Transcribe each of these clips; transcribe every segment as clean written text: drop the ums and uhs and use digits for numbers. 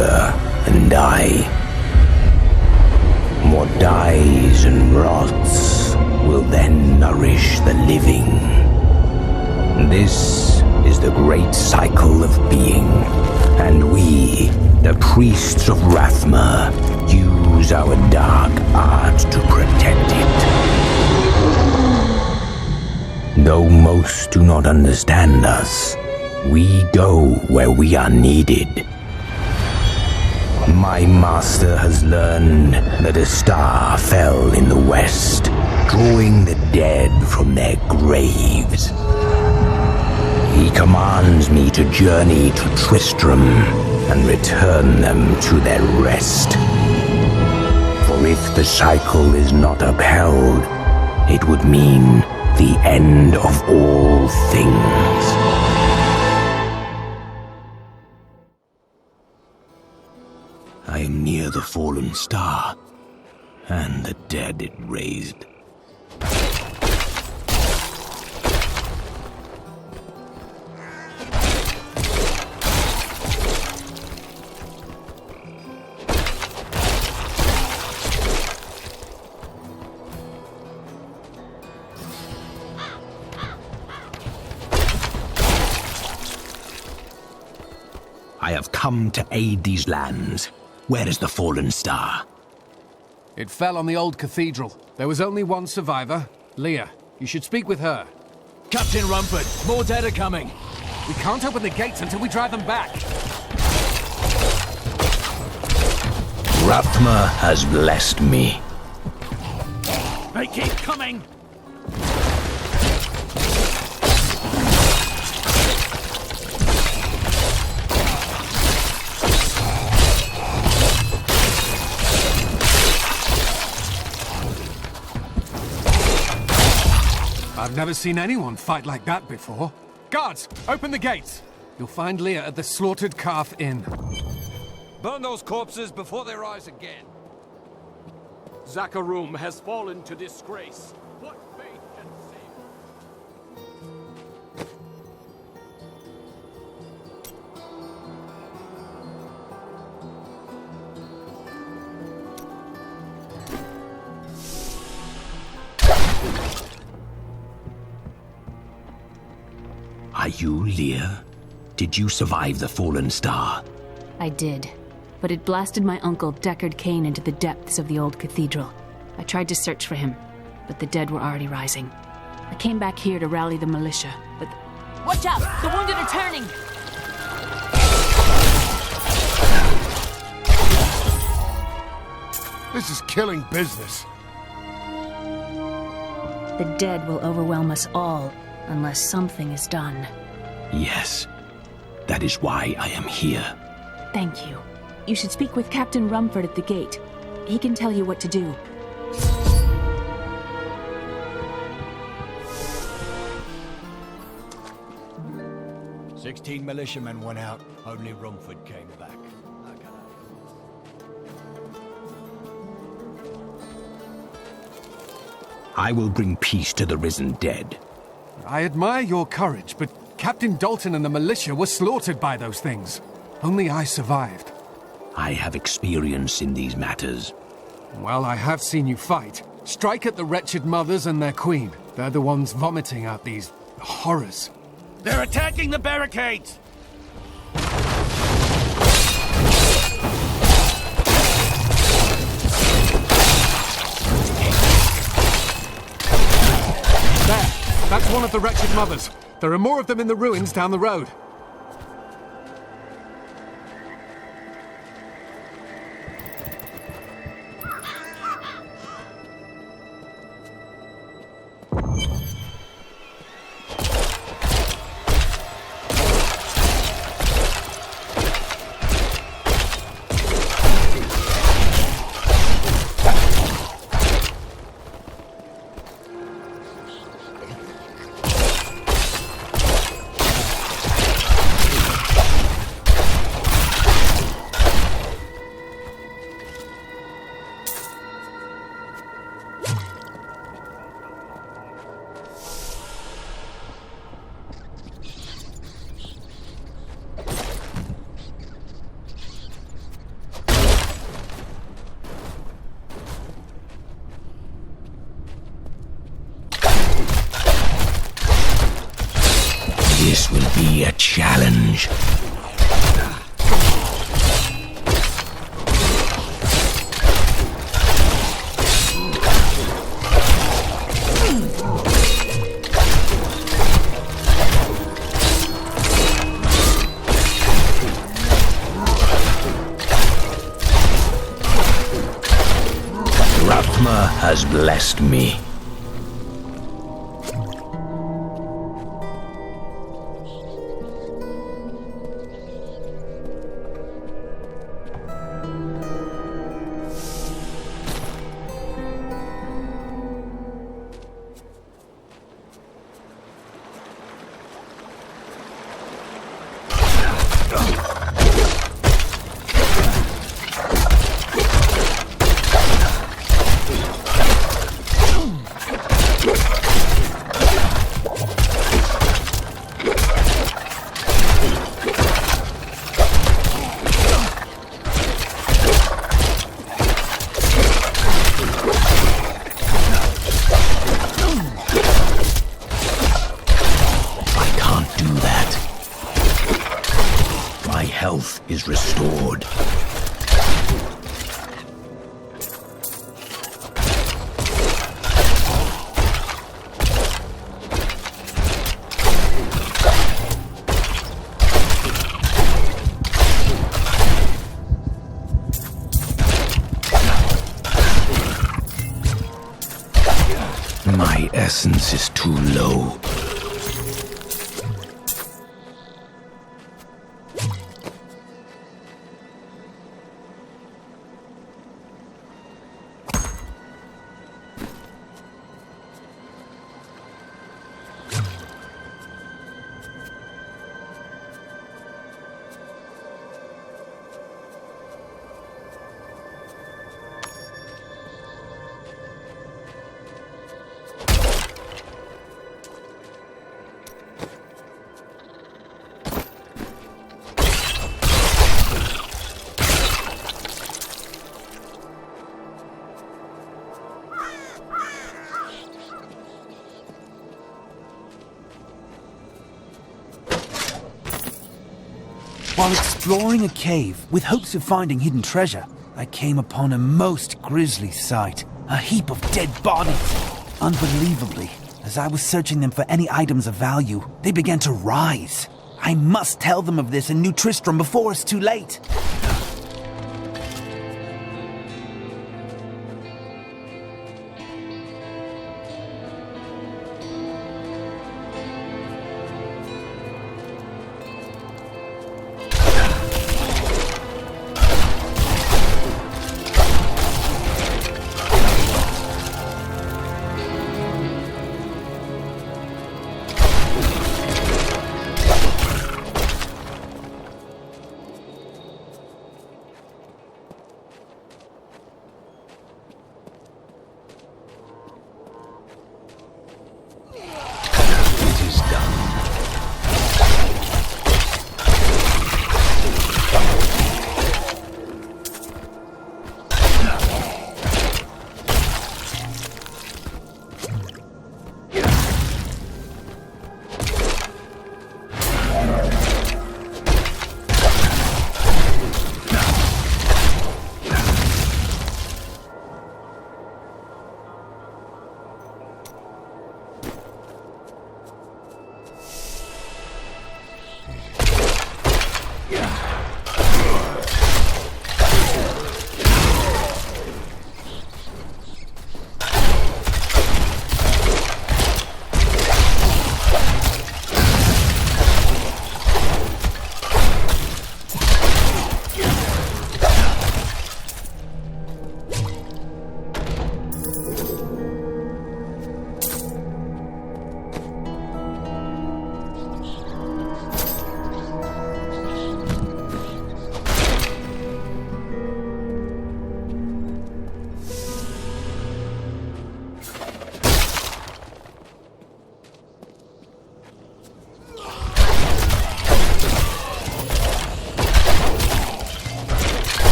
wither and die. What dies and rots will then nourish the living. This is the great cycle of being, and we, the priests of Rathma, use our dark art to protect it. Though most do not understand us, we go where we are needed. My master has learned that a star fell in the west, drawing the dead from their graves. He commands me to journey to Tristram and return them to their rest. For if the cycle is not upheld, it would mean the end of all things. I am near the fallen star, and the dead it raised. I have come to aid these lands. Where is the fallen star? It fell on the old cathedral. There was only one survivor, Leah. You should speak with her. Captain Rumford, more dead are coming. We can't open the gates until we drive them back. Rathma has blessed me. They keep coming! I've never seen anyone fight like that before. Guards, open the gates! You'll find Leah at the Slaughtered Calf Inn. Burn those corpses before they rise again. Zakharum has fallen to disgrace. What fate can save? Are you Leah? Did you survive the fallen star? I did, but it blasted my uncle Deckard Cain into the depths of the old cathedral. I tried to search for him, but the dead were already rising. I came back here to rally the militia, but... Watch out! The wounded are turning! This is killing business. The dead will overwhelm us all, unless something is done. Yes. That is why I am here. Thank you. You should speak with Captain Rumford at the gate. He can tell you what to do. "16 militiamen went out. Only Rumford came back. I will bring peace to the risen dead. I admire your courage, but Captain Dalton and the militia were slaughtered by those things. Only I survived. I have experience in these matters. Well, I have seen you fight. Strike at the wretched mothers and their queen. They're the ones vomiting out these horrors. They're attacking the barricades! There! That's one of the wretched mothers. There are more of them in the ruins down the road. This will be a challenge. Rathma has blessed me. Health is restored. My essence is too low. While exploring a cave with hopes of finding hidden treasure, I came upon a most grisly sight. A heap of dead bodies. Unbelievably, as I was searching them for any items of value, they began to rise. I must tell them of this in New Tristram before it's too late.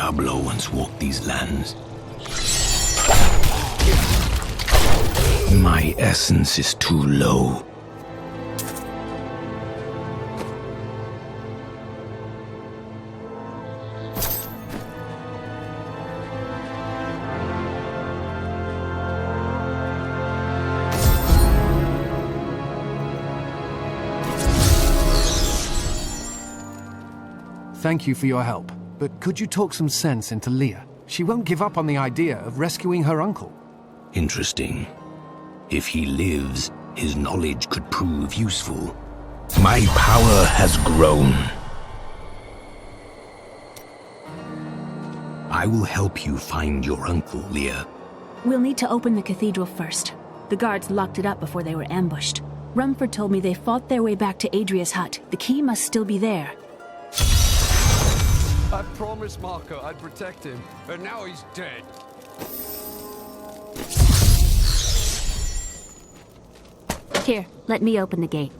Diablo once walked these lands. My essence is too low. Thank you for your help, but could you talk some sense into Leah? She won't give up on the idea of rescuing her uncle. Interesting. If he lives, his knowledge could prove useful. My power has grown. I will help you find your uncle, Leah. We'll need to open the cathedral first. The guards locked it up before they were ambushed. Rumford told me they fought their way back to Adria's hut. The key must still be there. I promised Marco I'd protect him, and now he's dead. Here, let me open the gate.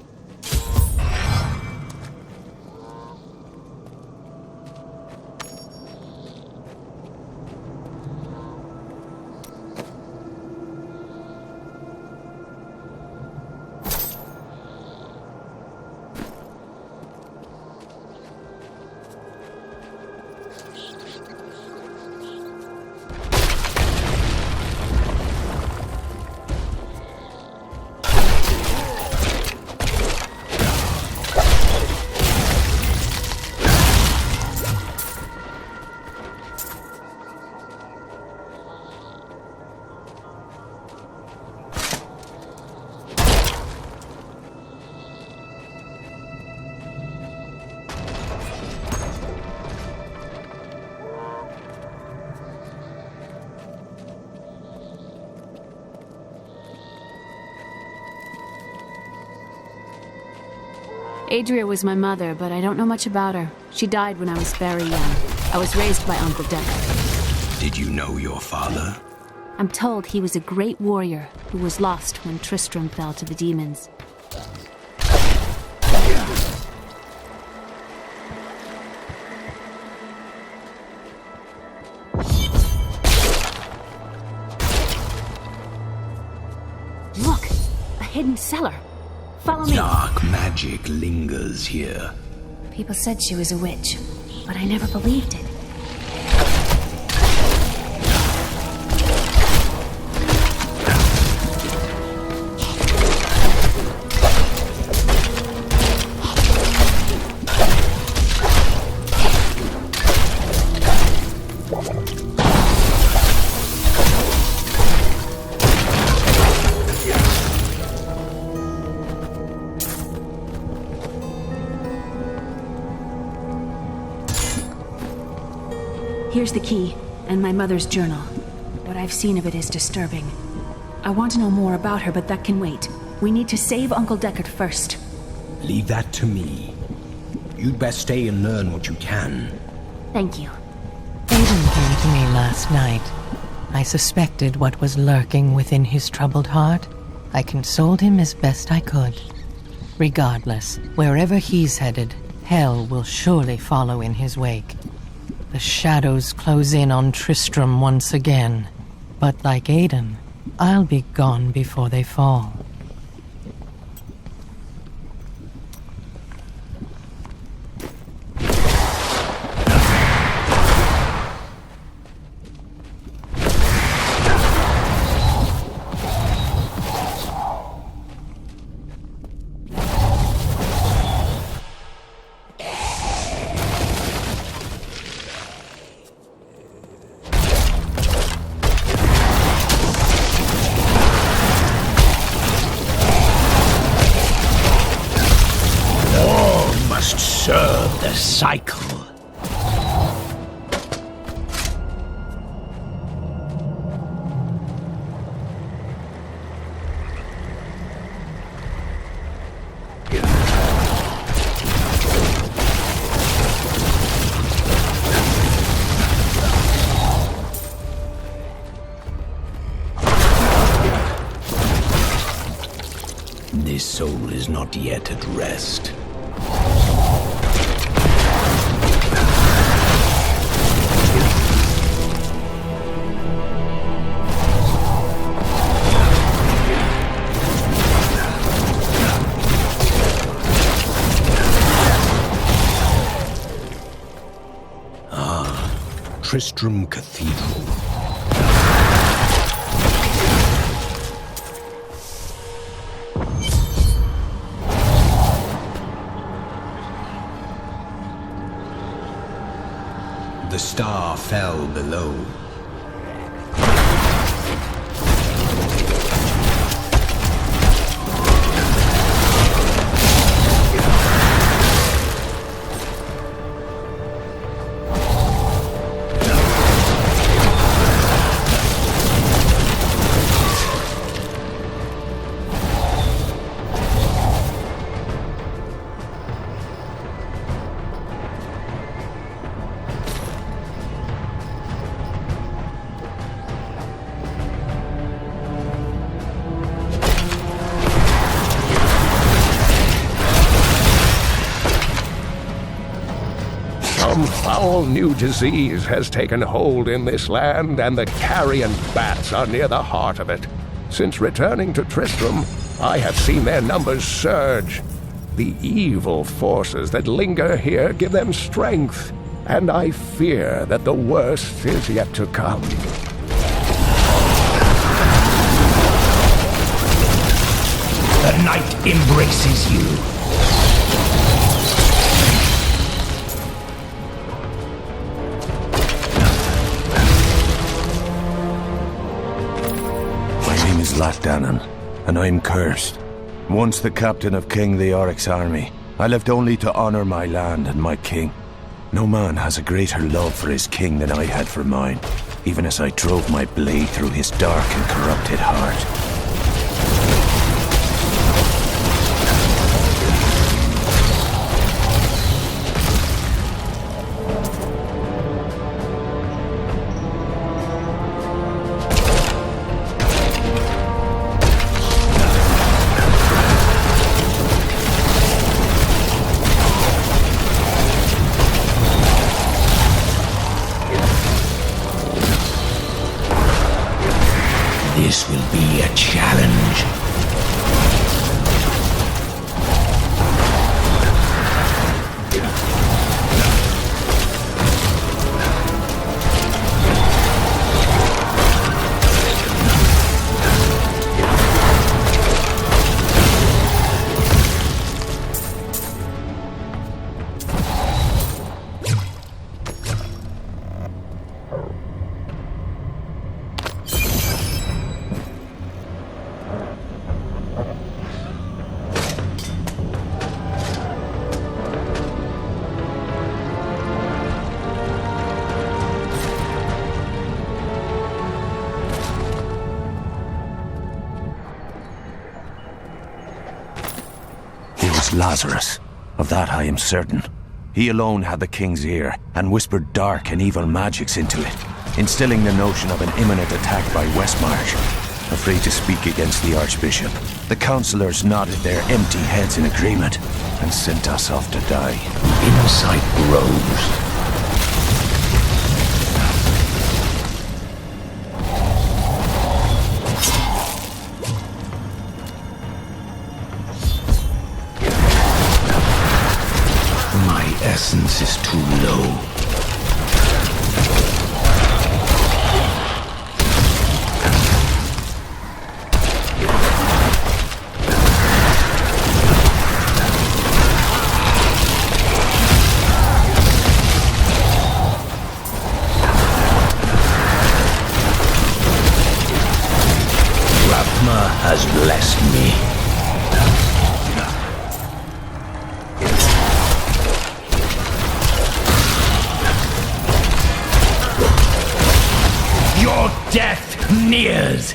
Adria was my mother, but I don't know much about her. She died when I was very young. I was raised by Uncle Deckard. Did you know your father? I'm told he was a great warrior who was lost when Tristram fell to the demons. Look! A hidden cellar! Follow me! Dark magic lingers here. People said she was a witch, but I never believed it. Here's the key, and my mother's journal. What I've seen of it is disturbing. I want to know more about her, but that can wait. We need to save Uncle Deckard first. Leave that to me. You'd best stay and learn what you can. Thank you. Aiden came to me last night. I suspected what was lurking within his troubled heart. I consoled him as best I could. Regardless, wherever he's headed, hell will surely follow in his wake. The shadows close in on Tristram once again. But like Aiden, I'll be gone before they fall. Serve the cycle. This soul is not yet at rest. Tristram Cathedral. The star fell below. Some foul new disease has taken hold in this land, and the carrion bats are near the heart of it. Since returning to Tristram, I have seen their numbers surge. The evil forces that linger here give them strength, and I fear that the worst is yet to come. The night embraces you. Latdanan, and I'm cursed. Once the captain of King Leoric's army, I lived only to honor my land and my king. No man has a greater love for his king than I had for mine, even as I drove my blade through his dark and corrupted heart. This will be a challenge. Lazarus. Of that I am certain. He alone had the king's ear, and whispered dark and evil magics into it, instilling the notion of an imminent attack by Westmarch. Afraid to speak against the Archbishop, the councillors nodded their empty heads in agreement, and sent us off to die. Insight grows. Essence is too low. Rapma has blessed me. Death nears!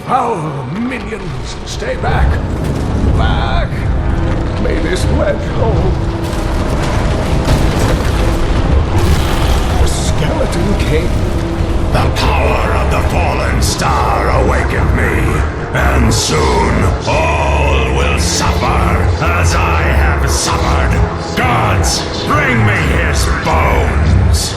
Foul minions, stay back! Back! May this ledge hold. The Skeleton King. The power of the fallen star awakened me, and soon all will suffer as I have suffered. Gods, bring me his bones!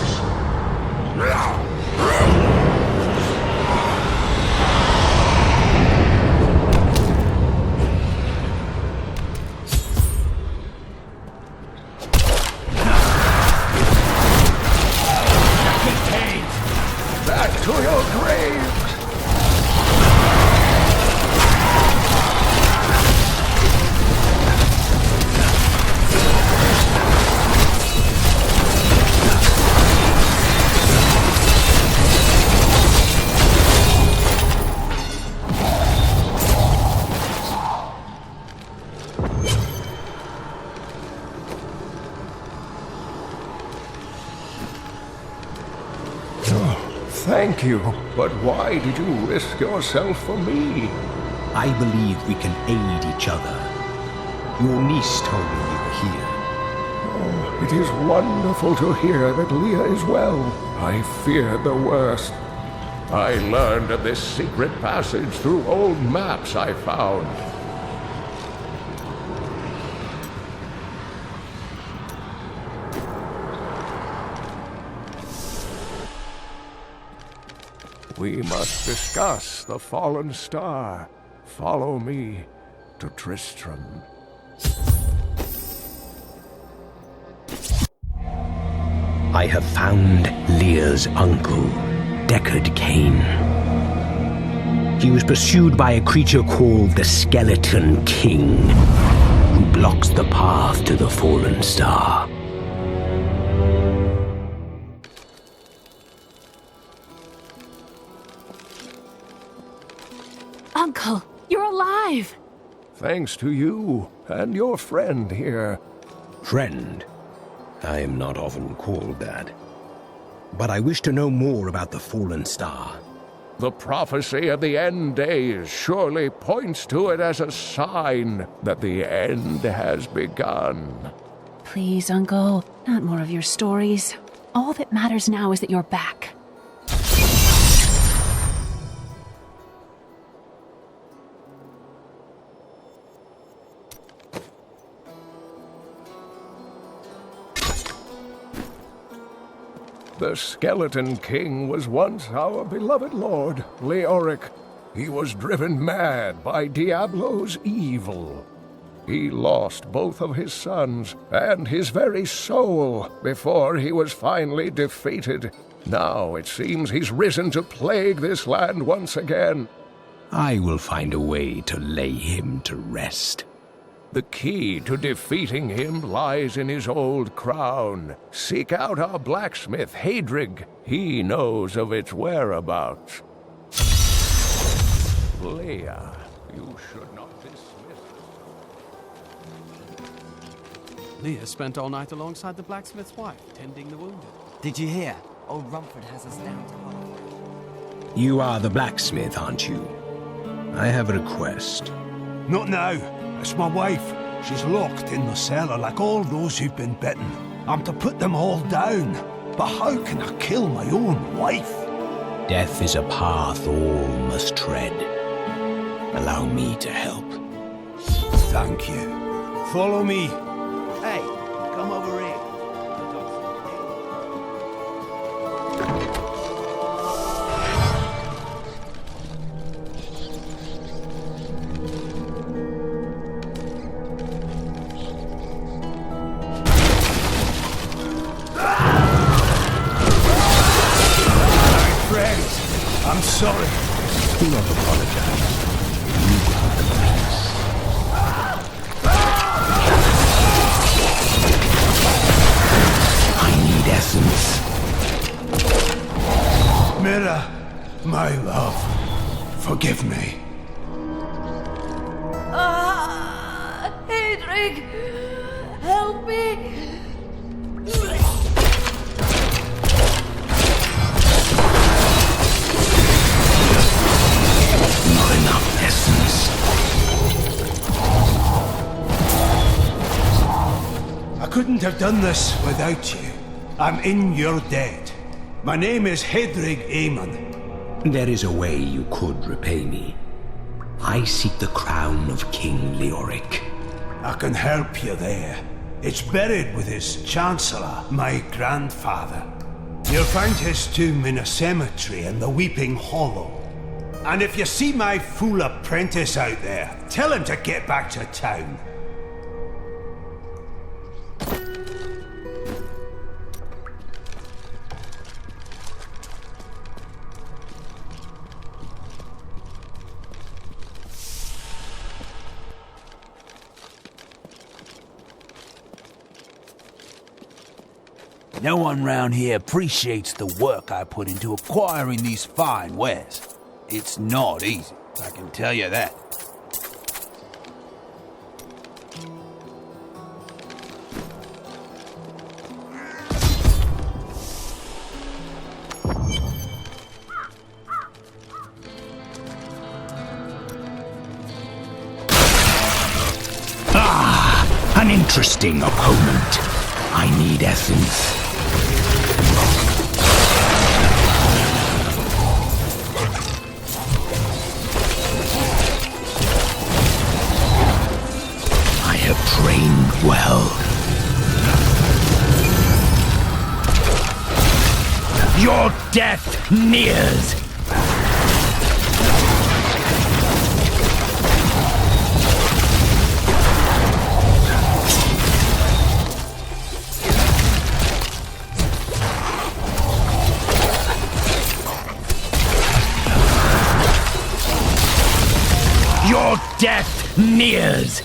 Back to your graves! Thank you, but why did you risk yourself for me? I believe we can aid each other. Your niece told me you were here. Oh, it is wonderful to hear that Leah is well. I feared the worst. I learned of this secret passage through old maps I found. We must discuss the fallen star. Follow me to Tristram. I have found Leah's uncle, Deckard Cain. He was pursued by a creature called the Skeleton King, who blocks the path to the fallen star. Uncle, you're alive! Thanks to you and your friend here. Friend? I am not often called that. But I wish to know more about the fallen star. The prophecy of the end days surely points to it as a sign that the end has begun. Please, Uncle, not more of your stories. All that matters now is that you're back. The Skeleton King was once our beloved lord, Leoric. He was driven mad by Diablo's evil. He lost both of his sons and his very soul before he was finally defeated. Now it seems he's risen to plague this land once again. I will find a way to lay him to rest. The key to defeating him lies in his old crown. Seek out our blacksmith, Hadrig. He knows of its whereabouts. Leah, you should not dismiss. Leah spent all night alongside the blacksmith's wife, tending the wounded. Did you hear? Old Rumford has us down to half. You are the blacksmith, aren't you? I have a request. Not now. It's my wife. She's locked in the cellar like all those who've been bitten. I'm to put them all down. But how can I kill my own wife? Death is a path all must tread. Allow me to help. Thank you. Follow me. Hey, come over here. I'm sorry. Do not apologize. You are the peace. I need essence. Mira, my love, forgive me. Hadrig! Help me! Not enough. couldn't have done this without you. I'm in your debt. My name is Hedrig Aemon. There is a way you could repay me. I seek the crown of King Leoric. I can help you there. It's buried with his Chancellor, my grandfather. You'll find his tomb in a cemetery in the Weeping Hollow. And if you see my fool apprentice out there, tell him to get back to town. No one round here appreciates the work I put into acquiring these fine wares. It's not easy, I can tell you that. An interesting opponent. I need essence. I have trained well. Your death nears. Your death nears!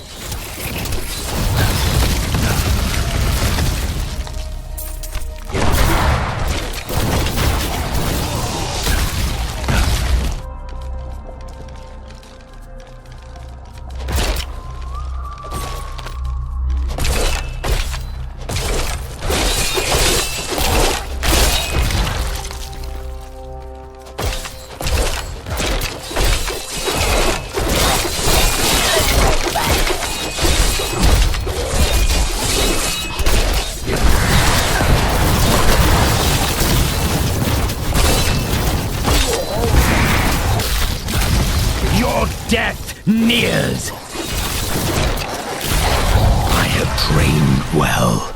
Death nears. I have trained well.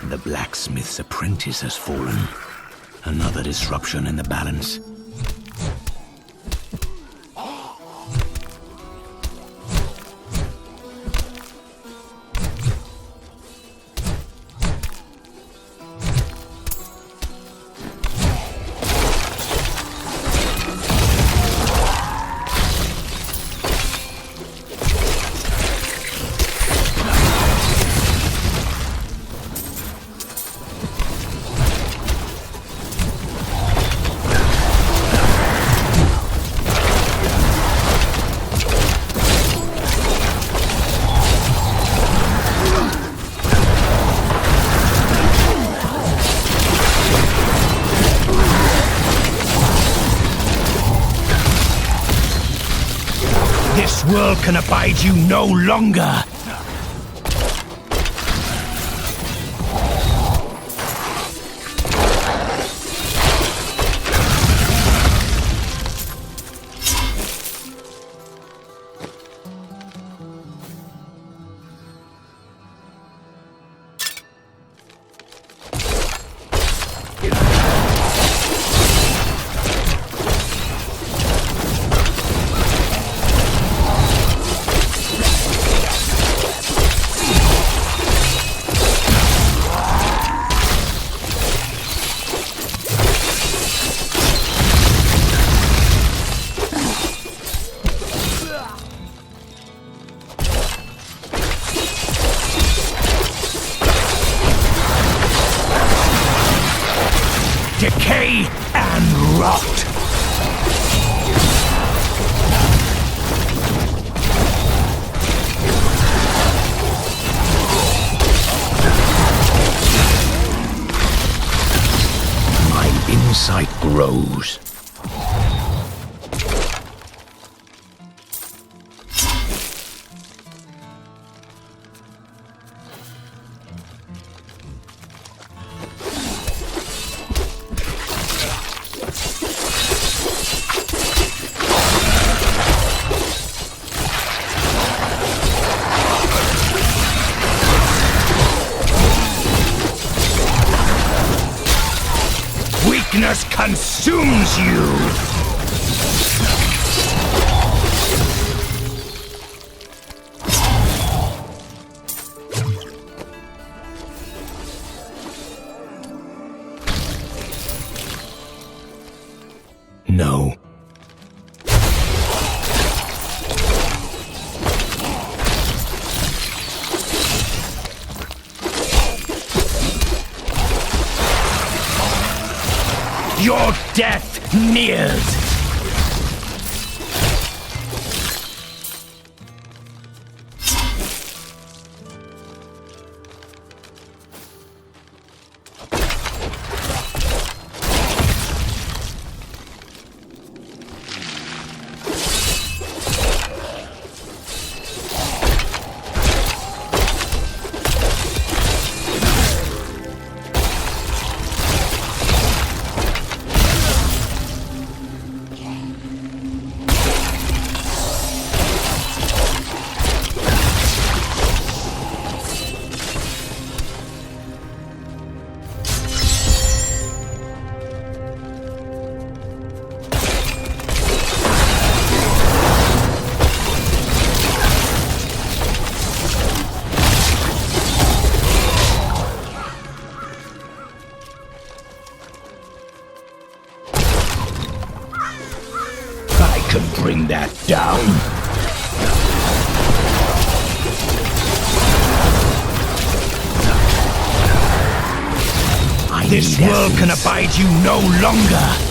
The blacksmith's apprentice has fallen. Another disruption in the balance. This world can abide you no longer! Decay and rot! sight grows. Weakness consumes you! No. Your death nears! Can bring that down. This world can abide you no longer.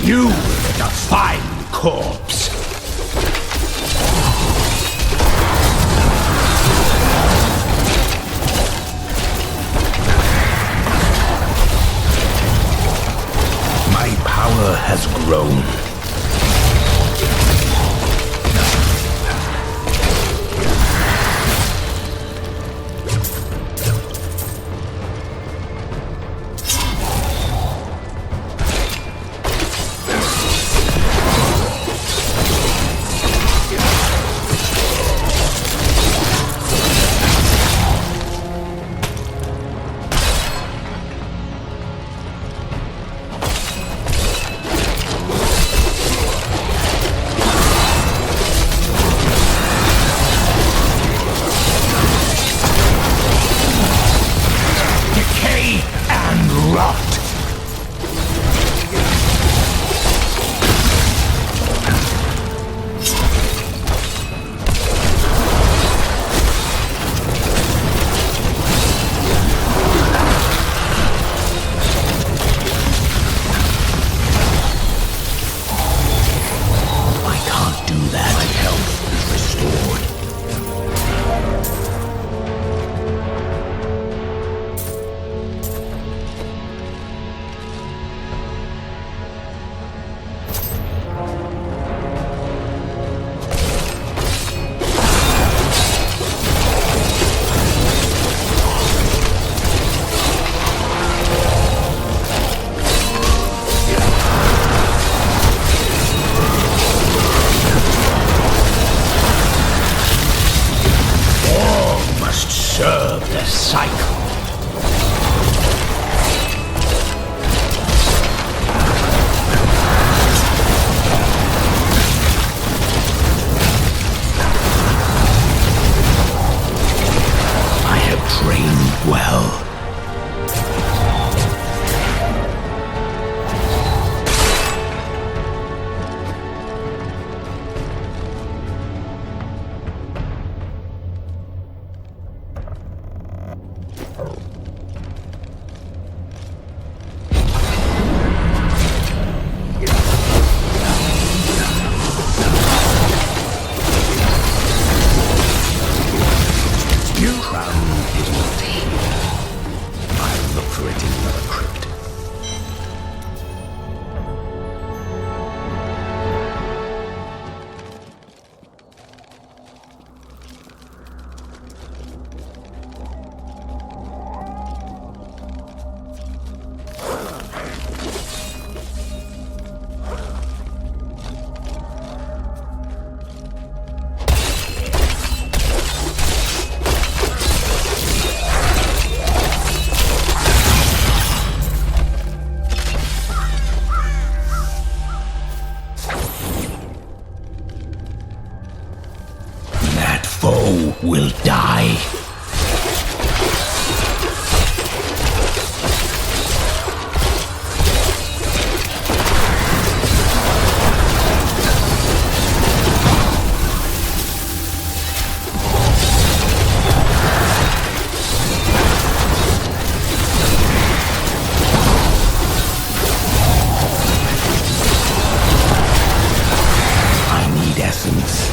You make a fine corpse. My power has grown. cycle. I have trained well. Will die. I need essence.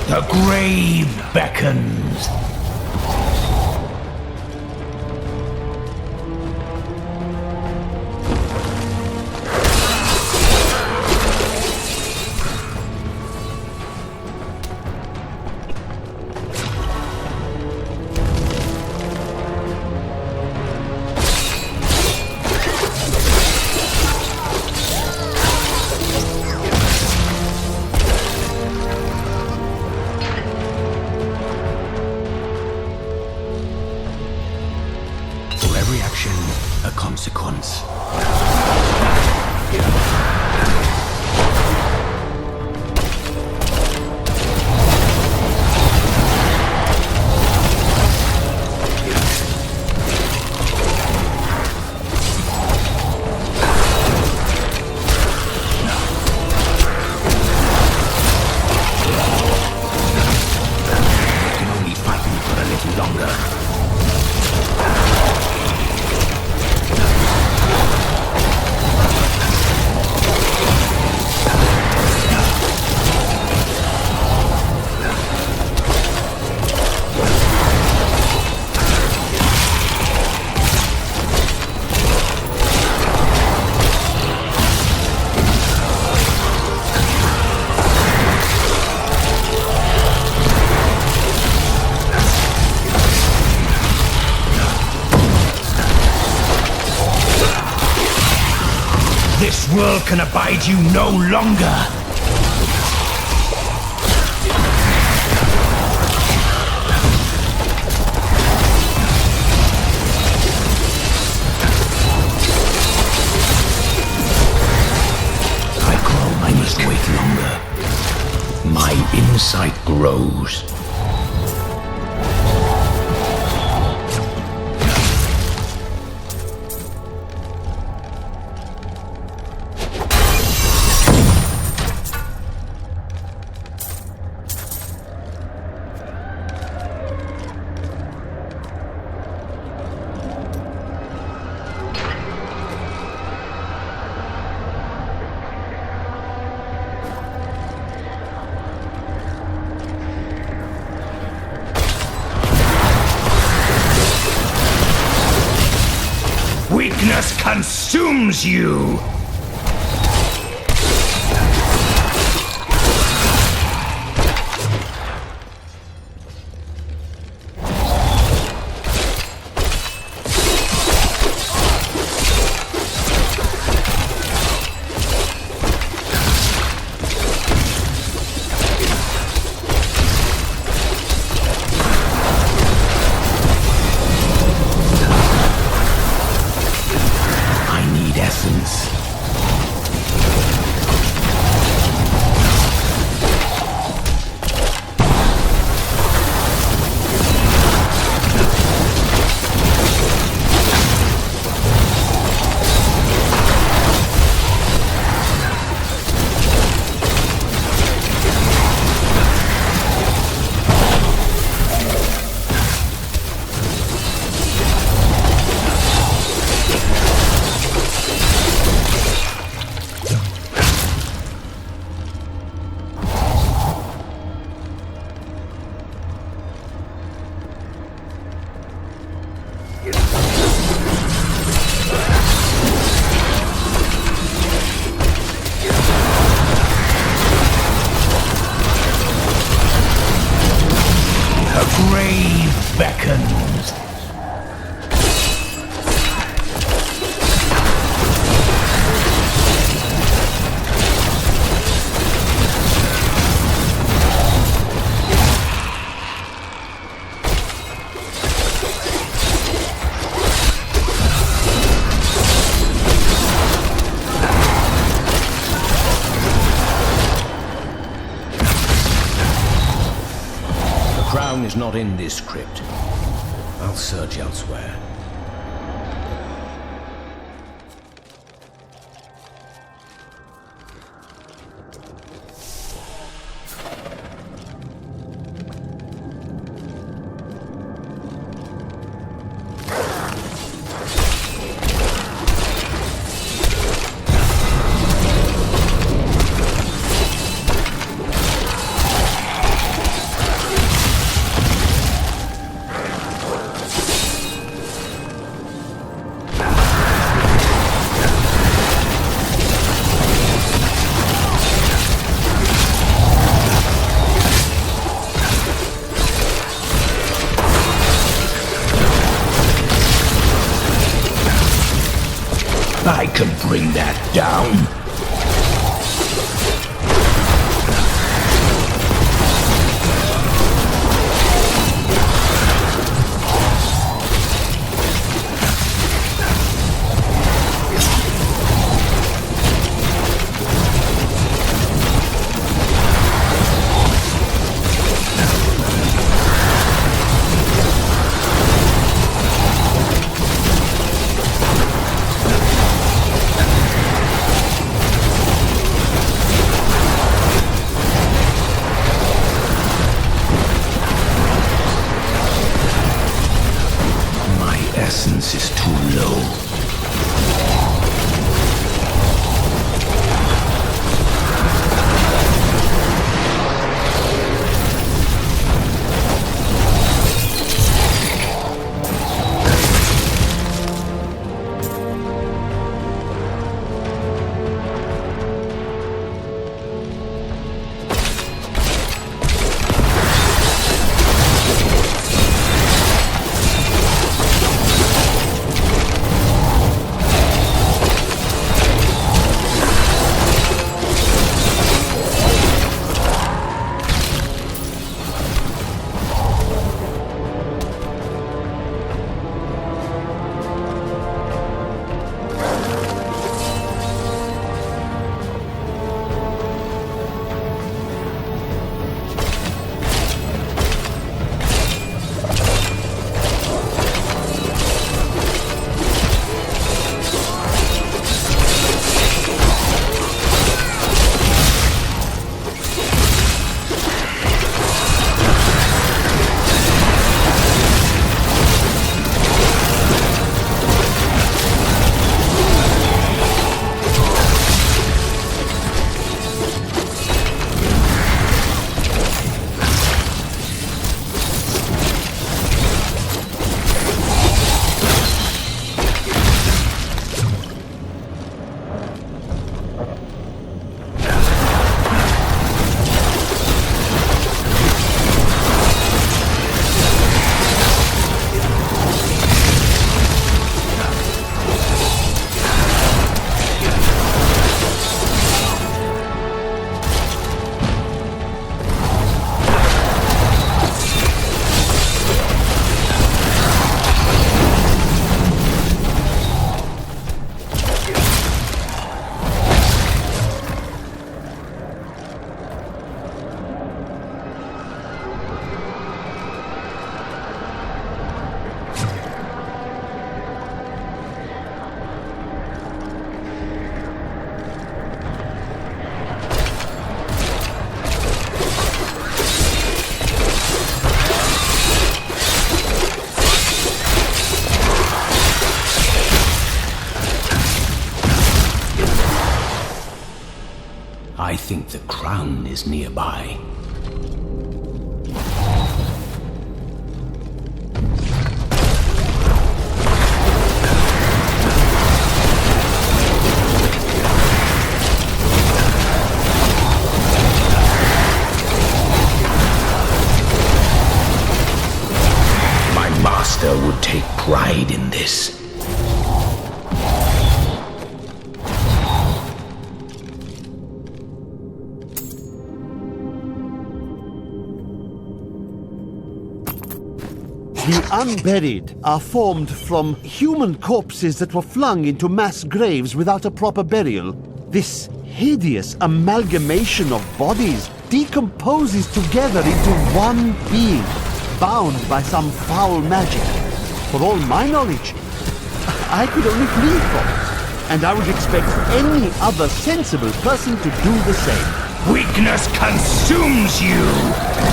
The grave beckons. A consequence. I can only fight him for a little longer. This world can abide you no longer! I must wait longer. My insight grows. darkness consumes you! Is not in this crypt. I'll search elsewhere. I can bring that down. I think the crown is nearby. My master would take pride in this. The unburied are formed from human corpses that were flung into mass graves without a proper burial. This hideous amalgamation of bodies decomposes together into one being, bound by some foul magic. For all my knowledge, I could only flee from it, and I would expect any other sensible person to do the same. Weakness consumes you!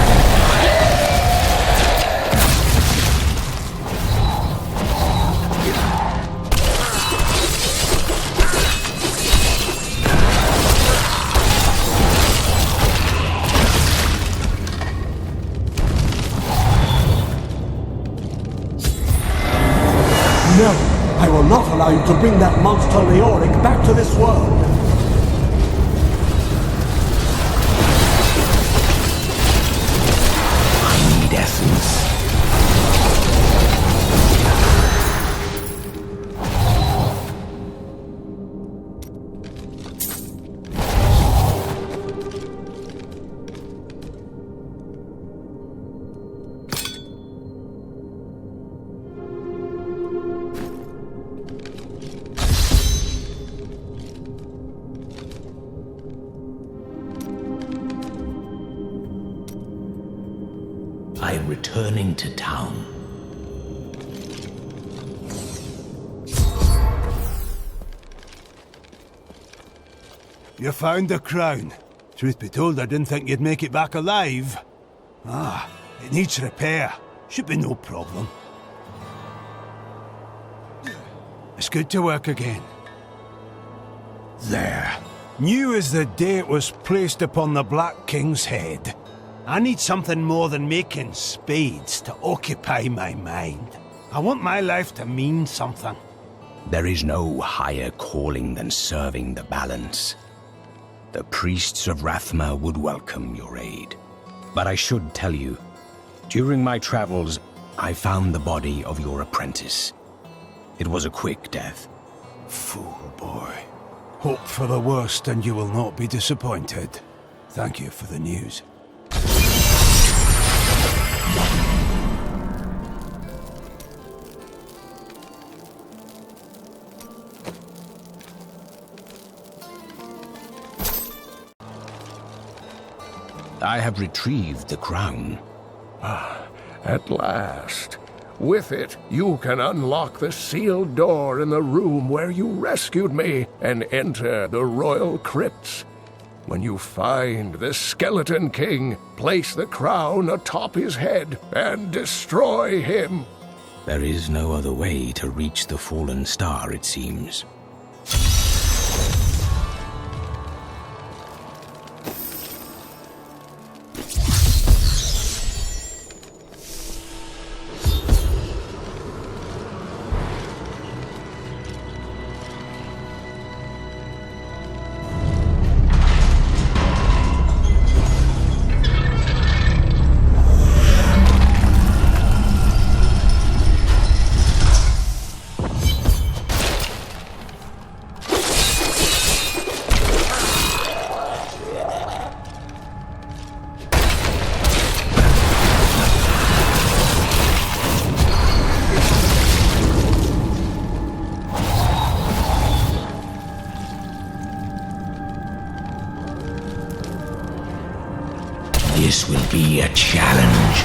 No, I will not allow you to bring that monster Leoric back to this world. I need essence. I am returning to town. You found the crown. Truth be told, I didn't think you'd make it back alive. It needs repair. Should be no problem. It's good to work again. There. New as the day it was placed upon the Black King's head. I need something more than making spades to occupy my mind. I want my life to mean something. There is no higher calling than serving the balance. The priests of Rathma would welcome your aid. But I should tell you, during my travels, I found the body of your apprentice. It was a quick death. Fool boy. Hope for the worst and you will not be disappointed. Thank you for the news. I have retrieved the crown. At last. With it, you can unlock the sealed door in the room where you rescued me and enter the royal crypts. When you find the Skeleton King, place the crown atop his head and destroy him. There is no other way to reach the fallen star, it seems. This will be a challenge.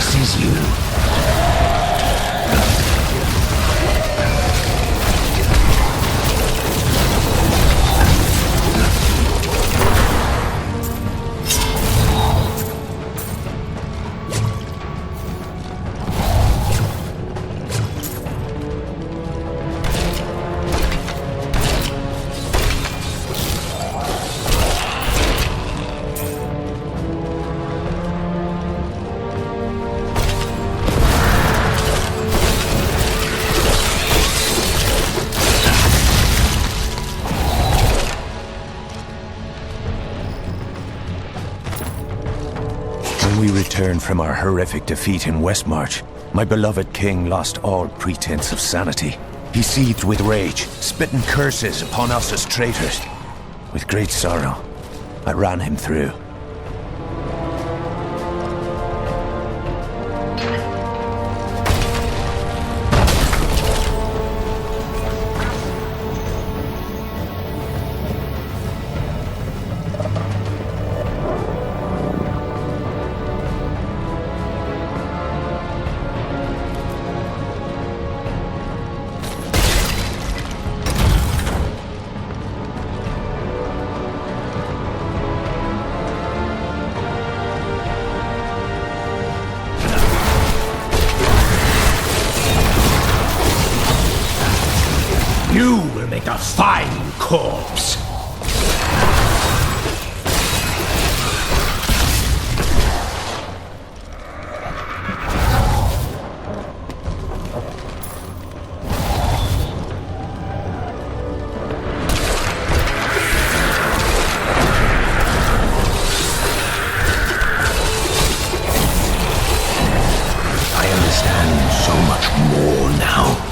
pleases you. From our horrific defeat in Westmarch, my beloved king lost all pretense of sanity. He seethed with rage, spitting curses upon us as traitors. With great sorrow, I ran him through. You will make a fine corpse. I understand so much more now.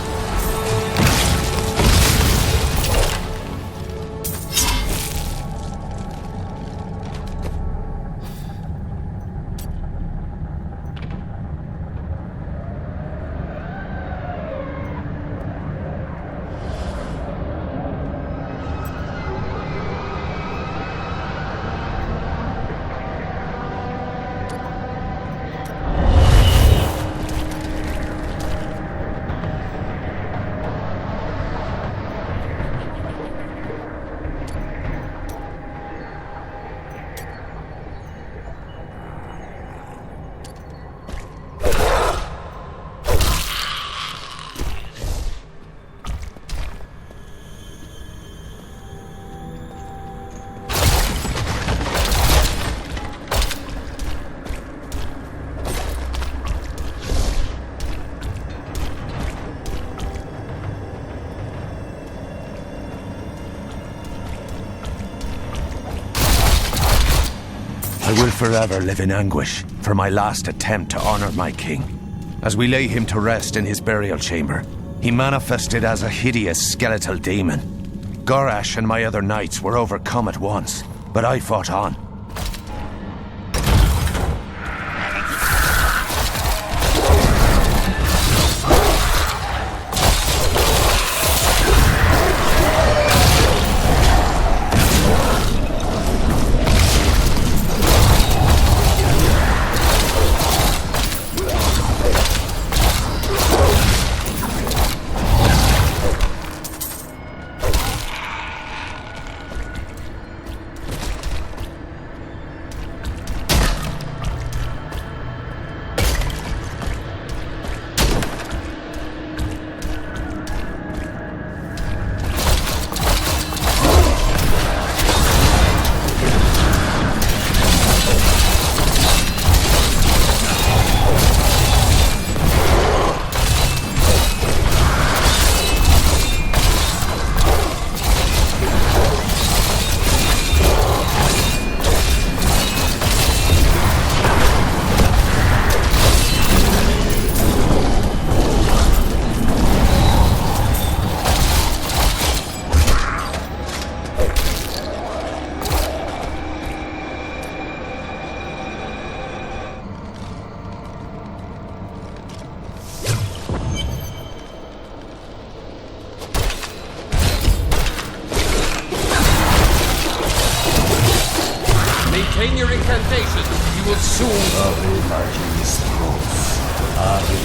I will forever live in anguish for my last attempt to honor my king. As we lay him to rest in his burial chamber, he manifested as a hideous skeletal demon. Gorash and my other knights were overcome at once, but I fought on. Maintain your incantations. You will soon...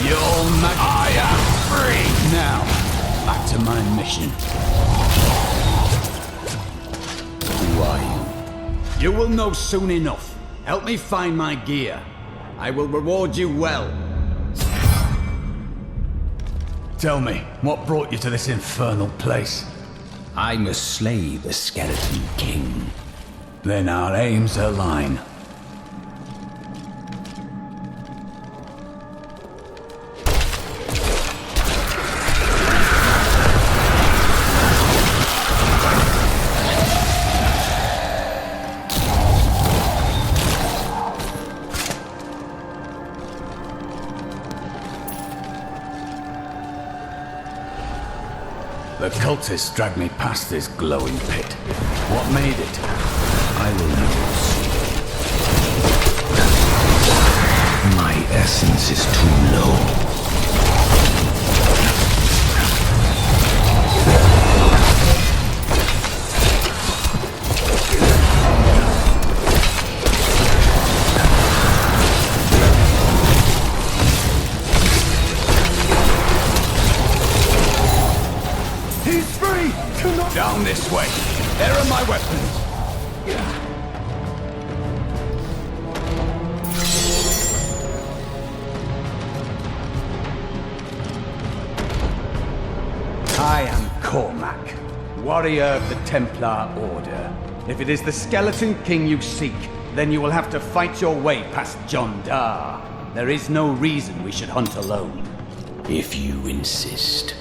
Your magic... I am free! Now, back to my mission. Who are you? You will know soon enough. Help me find my gear. I will reward you well. Tell me, what brought you to this infernal place? I must slay the Skeleton King. Then our aims align. The cultists dragged me past this glowing pit. What made it? I will know soon. My essence is too low. Down this way. There are my weapons. I am Cormac, warrior of the Templar Order. If it is the Skeleton King you seek, then you will have to fight your way past John Dar. There is no reason we should hunt alone. If you insist.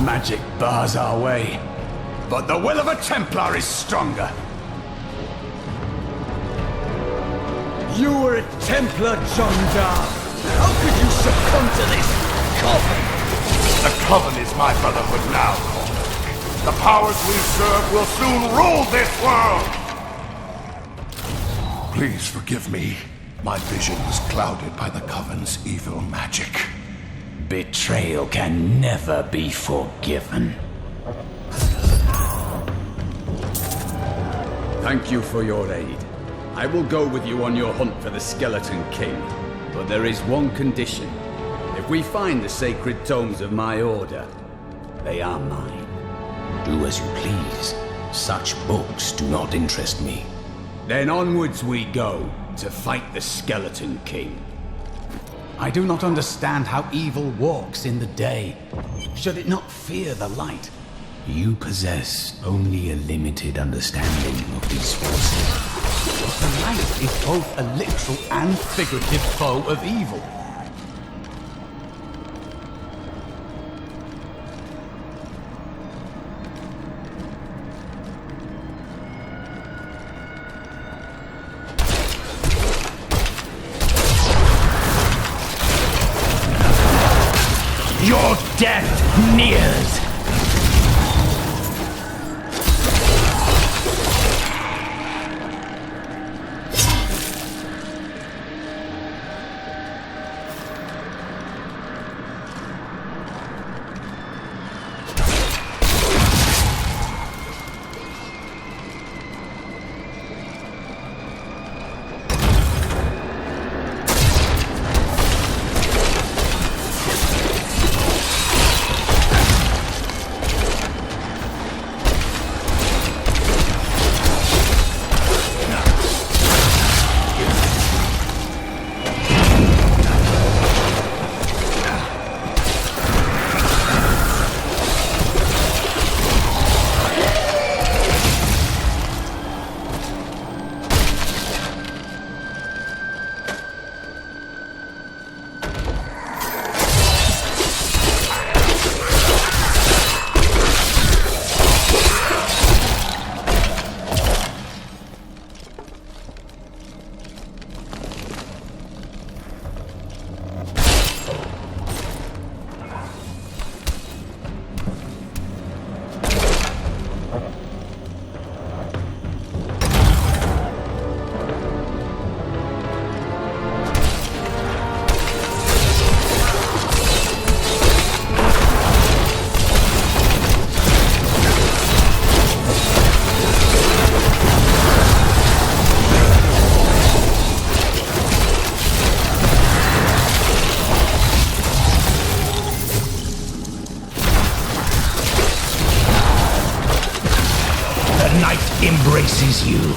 Magic bars our way, but the will of a Templar is stronger. You were a Templar, John Dar. How could you succumb to this coven? The coven is my brotherhood now, Cormac. The powers we serve will soon rule this world! Please forgive me. My vision was clouded by the coven's evil magic. Betrayal can never be forgiven. Thank you for your aid. I will go with you on your hunt for the Skeleton King. But there is one condition. If we find the sacred tomes of my order, they are mine. Do as you please. Such books do not interest me. Then onwards we go to fight the Skeleton King. I do not understand how evil walks in the day. Should it not fear the light? You possess only a limited understanding of these forces. The light is both a literal and figurative foe of evil. Your death nears! The night embraces you.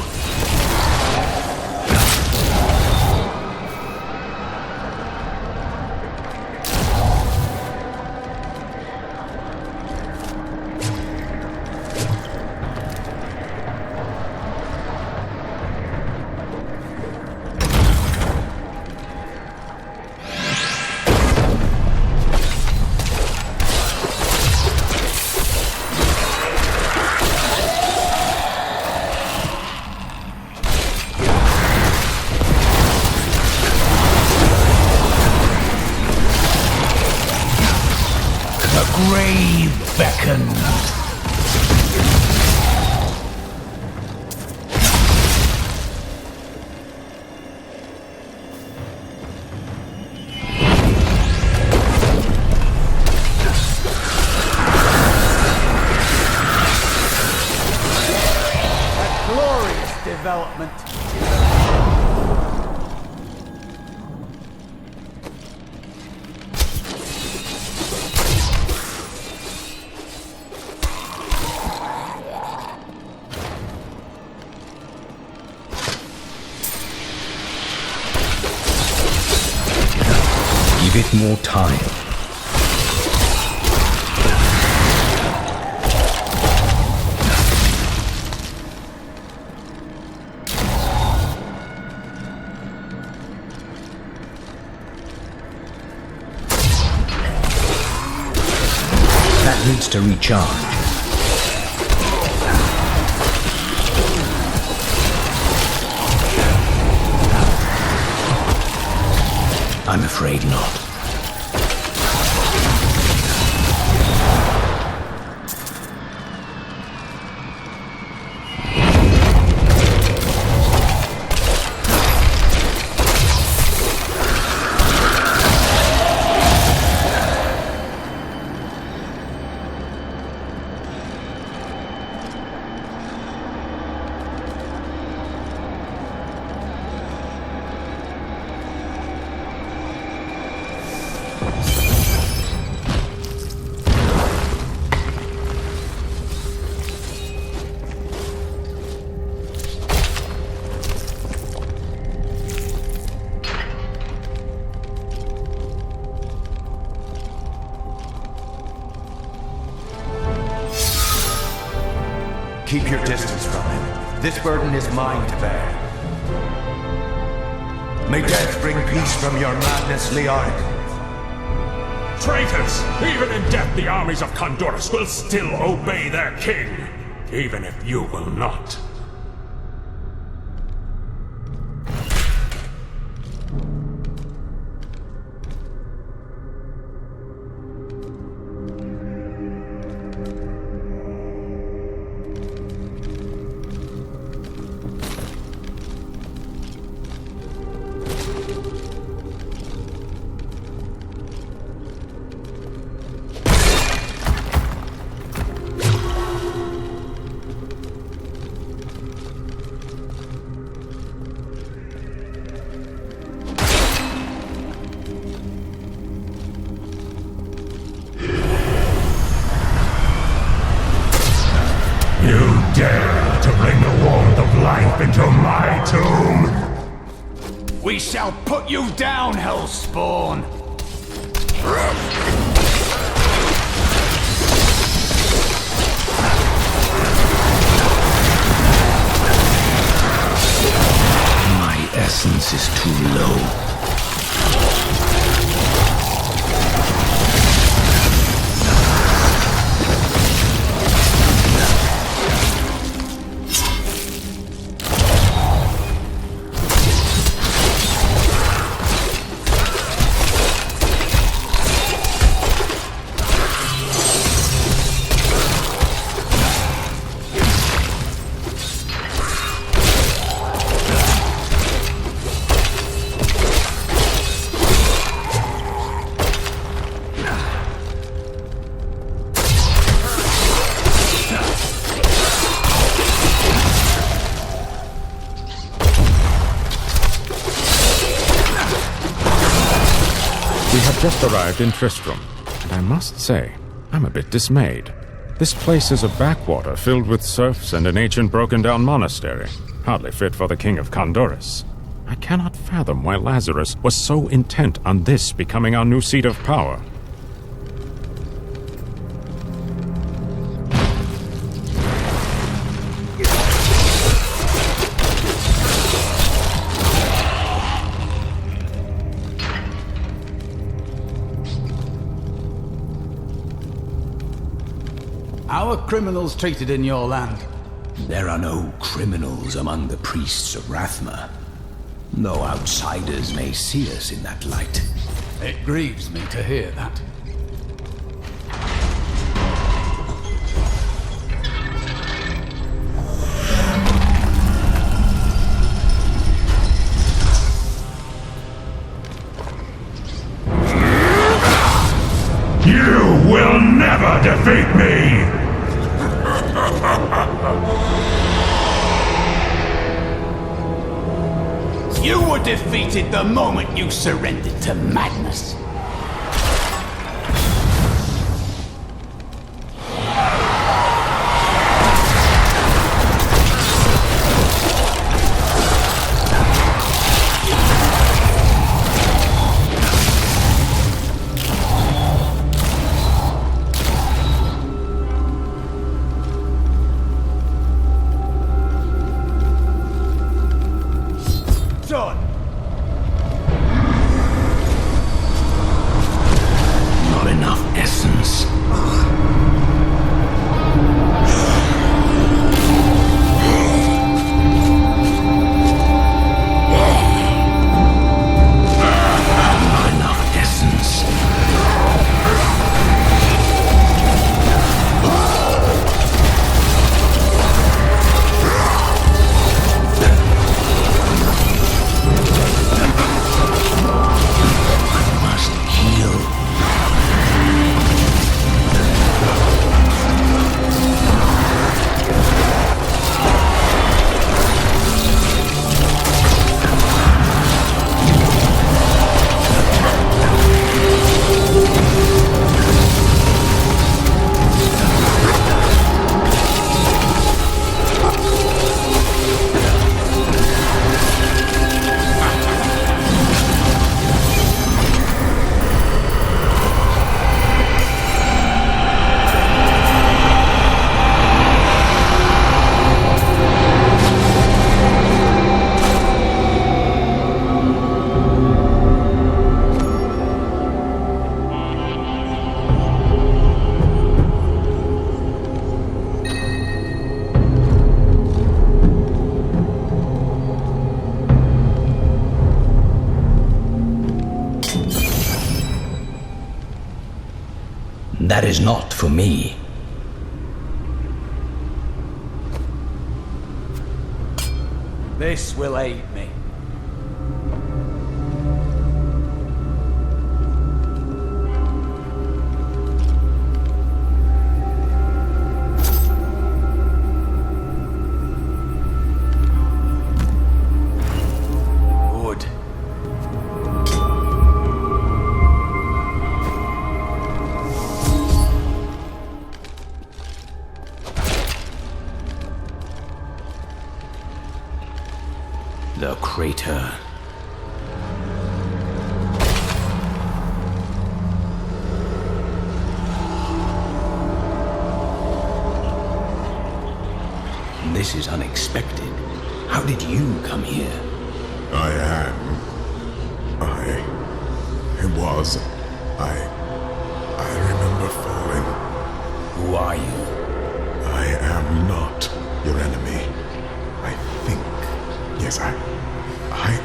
Grave beckons. A glorious development. Give it more time. That needs to recharge. I'm afraid not. Keep your distance from him. This burden is mine to bear. May death bring peace from your madness, Leoric. Traitors! Even in death, the armies of Condorus will still obey their king, even if you will not. Dare to bring the warmth of life into my tomb? We shall put you down, Hellspawn! My essence is too low. We have just arrived in Tristram, and I must say, I'm a bit dismayed. This place is a backwater filled with serfs and an ancient broken-down monastery. Hardly fit for the King of Condorus. I cannot fathom why Lazarus was so intent on this becoming our new seat of power. How are criminals treated in your land? There are no criminals among the priests of Rathma, though outsiders may see us in that light. It grieves me to hear that. You will never defeat me! You were defeated the moment you surrendered to madness. Not enough essence. Not enough essence. That is not for me. This will aid me. Good. The crater. This is unexpected. How did you come here? I remember falling. Who are you? I am not your enemy. I think. Yes, I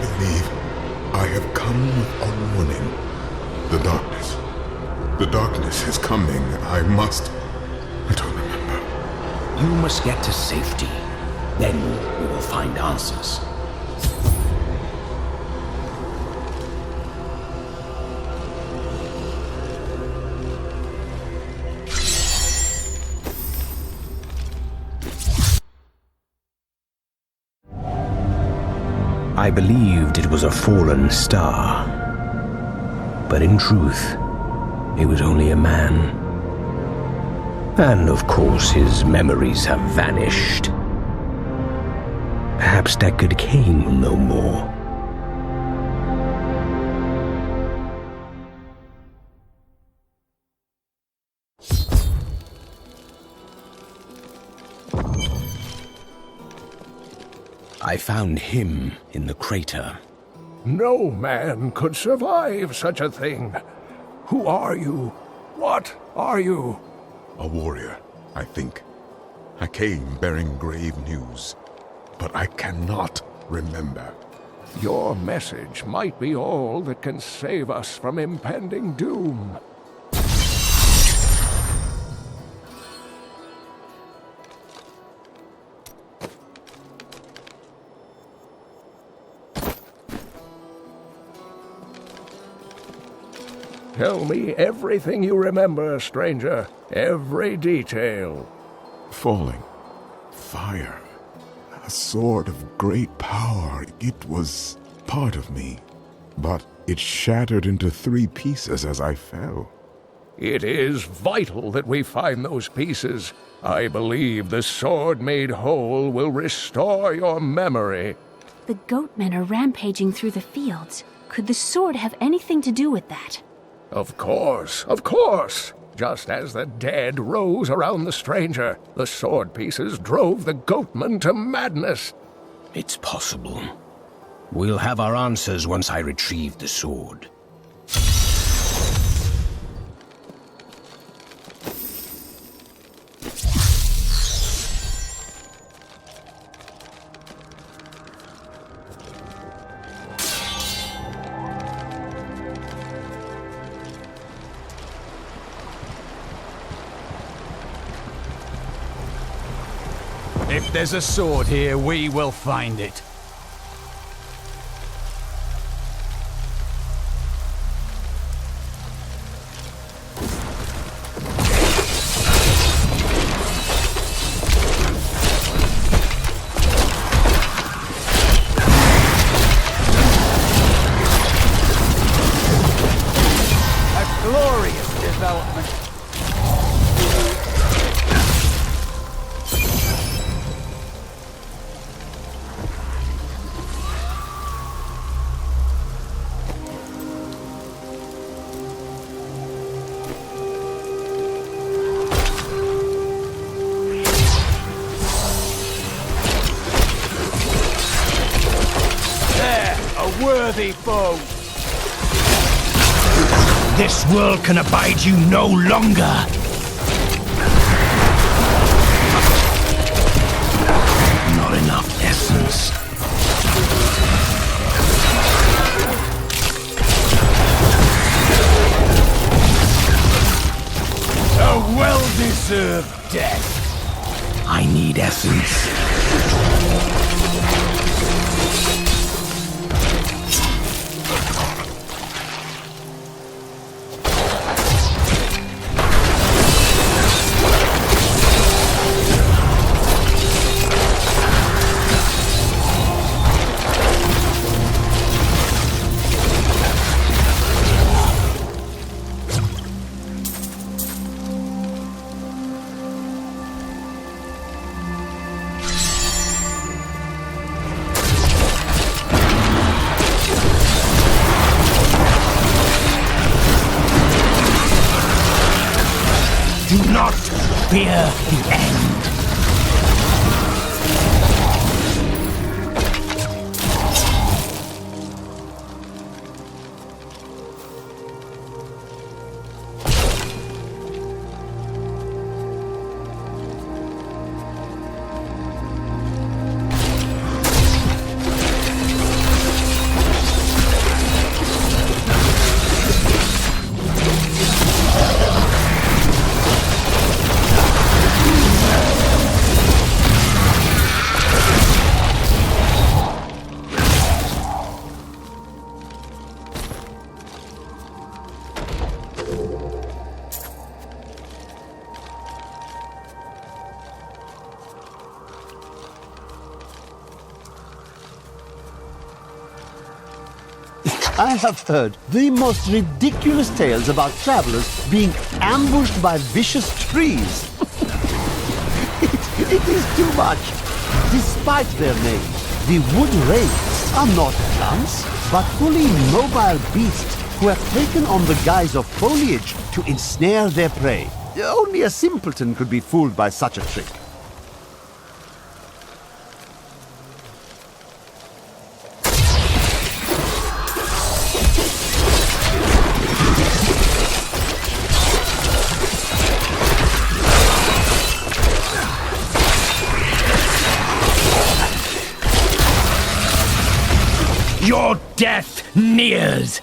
believe I have come with a warning. The darkness is coming. I don't remember. You must get to safety. Then we will find answers. I believed it was a fallen star. But in truth, it was only a man. And of course his memories have vanished. Perhaps Deckard Cain will know more. I found him in the crater. No man could survive such a thing. Who are you? What are you? A warrior, I think. I came bearing grave news, but I cannot remember. Your message might be all that can save us from impending doom. Tell me everything you remember, stranger. Every detail. Falling. Fire. A sword of great power. It was part of me. But it shattered into 3 pieces as I fell. It is vital that we find those pieces. I believe the sword made whole will restore your memory. The goatmen are rampaging through the fields. Could the sword have anything to do with that? Of course, of course. Just as the dead rose around the stranger, the sword pieces drove the goatmen to madness. It's possible. We'll have our answers once I retrieve the sword. If there's a sword here, we will find it. A glorious development. Worthy foe. This world can abide you no longer. Not enough essence. A well-deserved death. I need essence. Do not fear the end. I have heard the most ridiculous tales about travelers being ambushed by vicious trees. It is too much. Despite their name, the wood wraiths are not plants, but fully mobile beasts who have taken on the guise of foliage to ensnare their prey. Only a simpleton could be fooled by such a trick. Your death nears!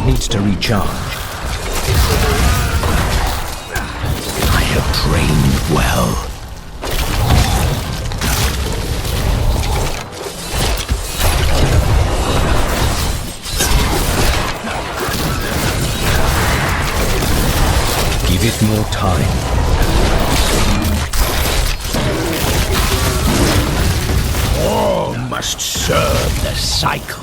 Needs to recharge. I have trained well. Give it more time. All must serve the cycle.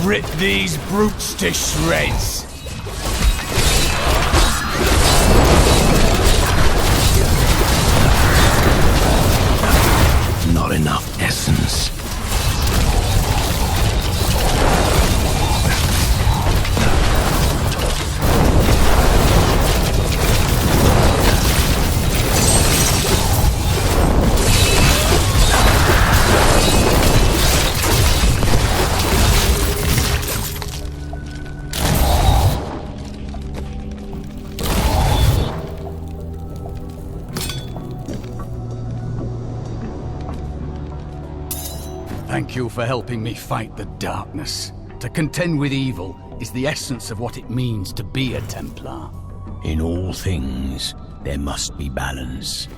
Rip these brutes to shreds! Not enough essence. Thank you for helping me fight the darkness. To contend with evil is the essence of what it means to be a Templar. In all things, there must be balance.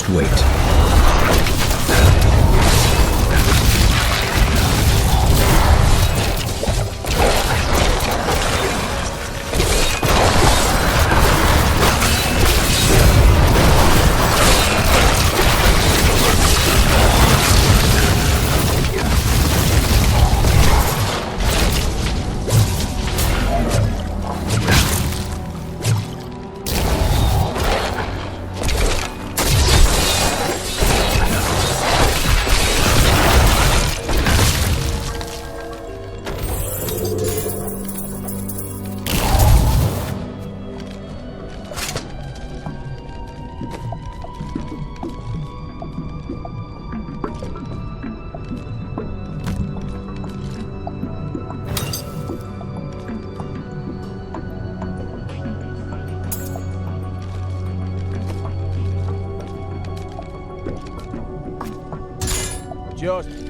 Just wait. Just...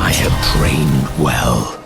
I have trained well.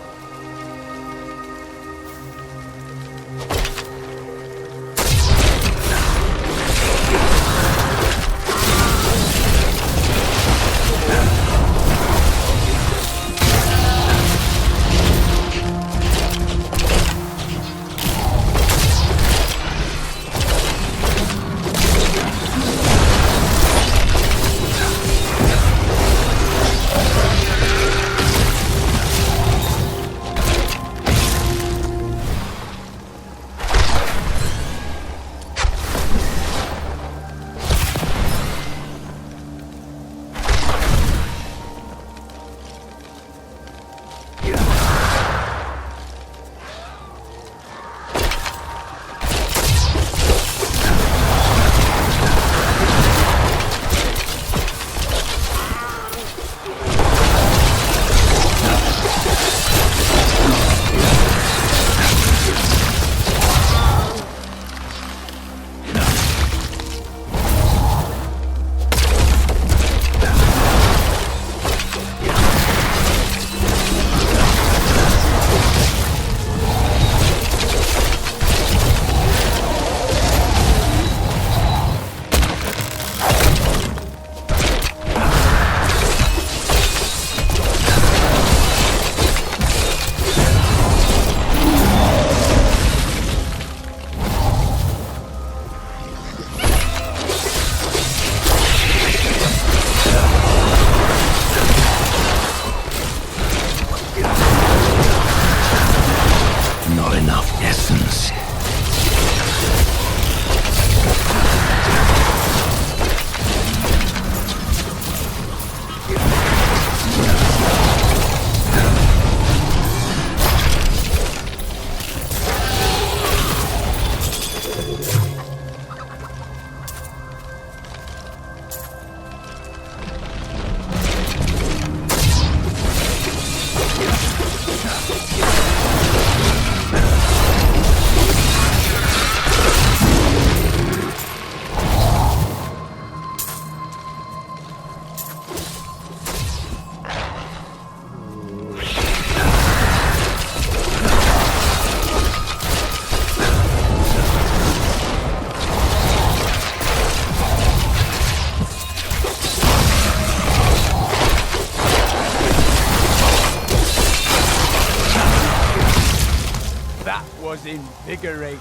That was invigorating.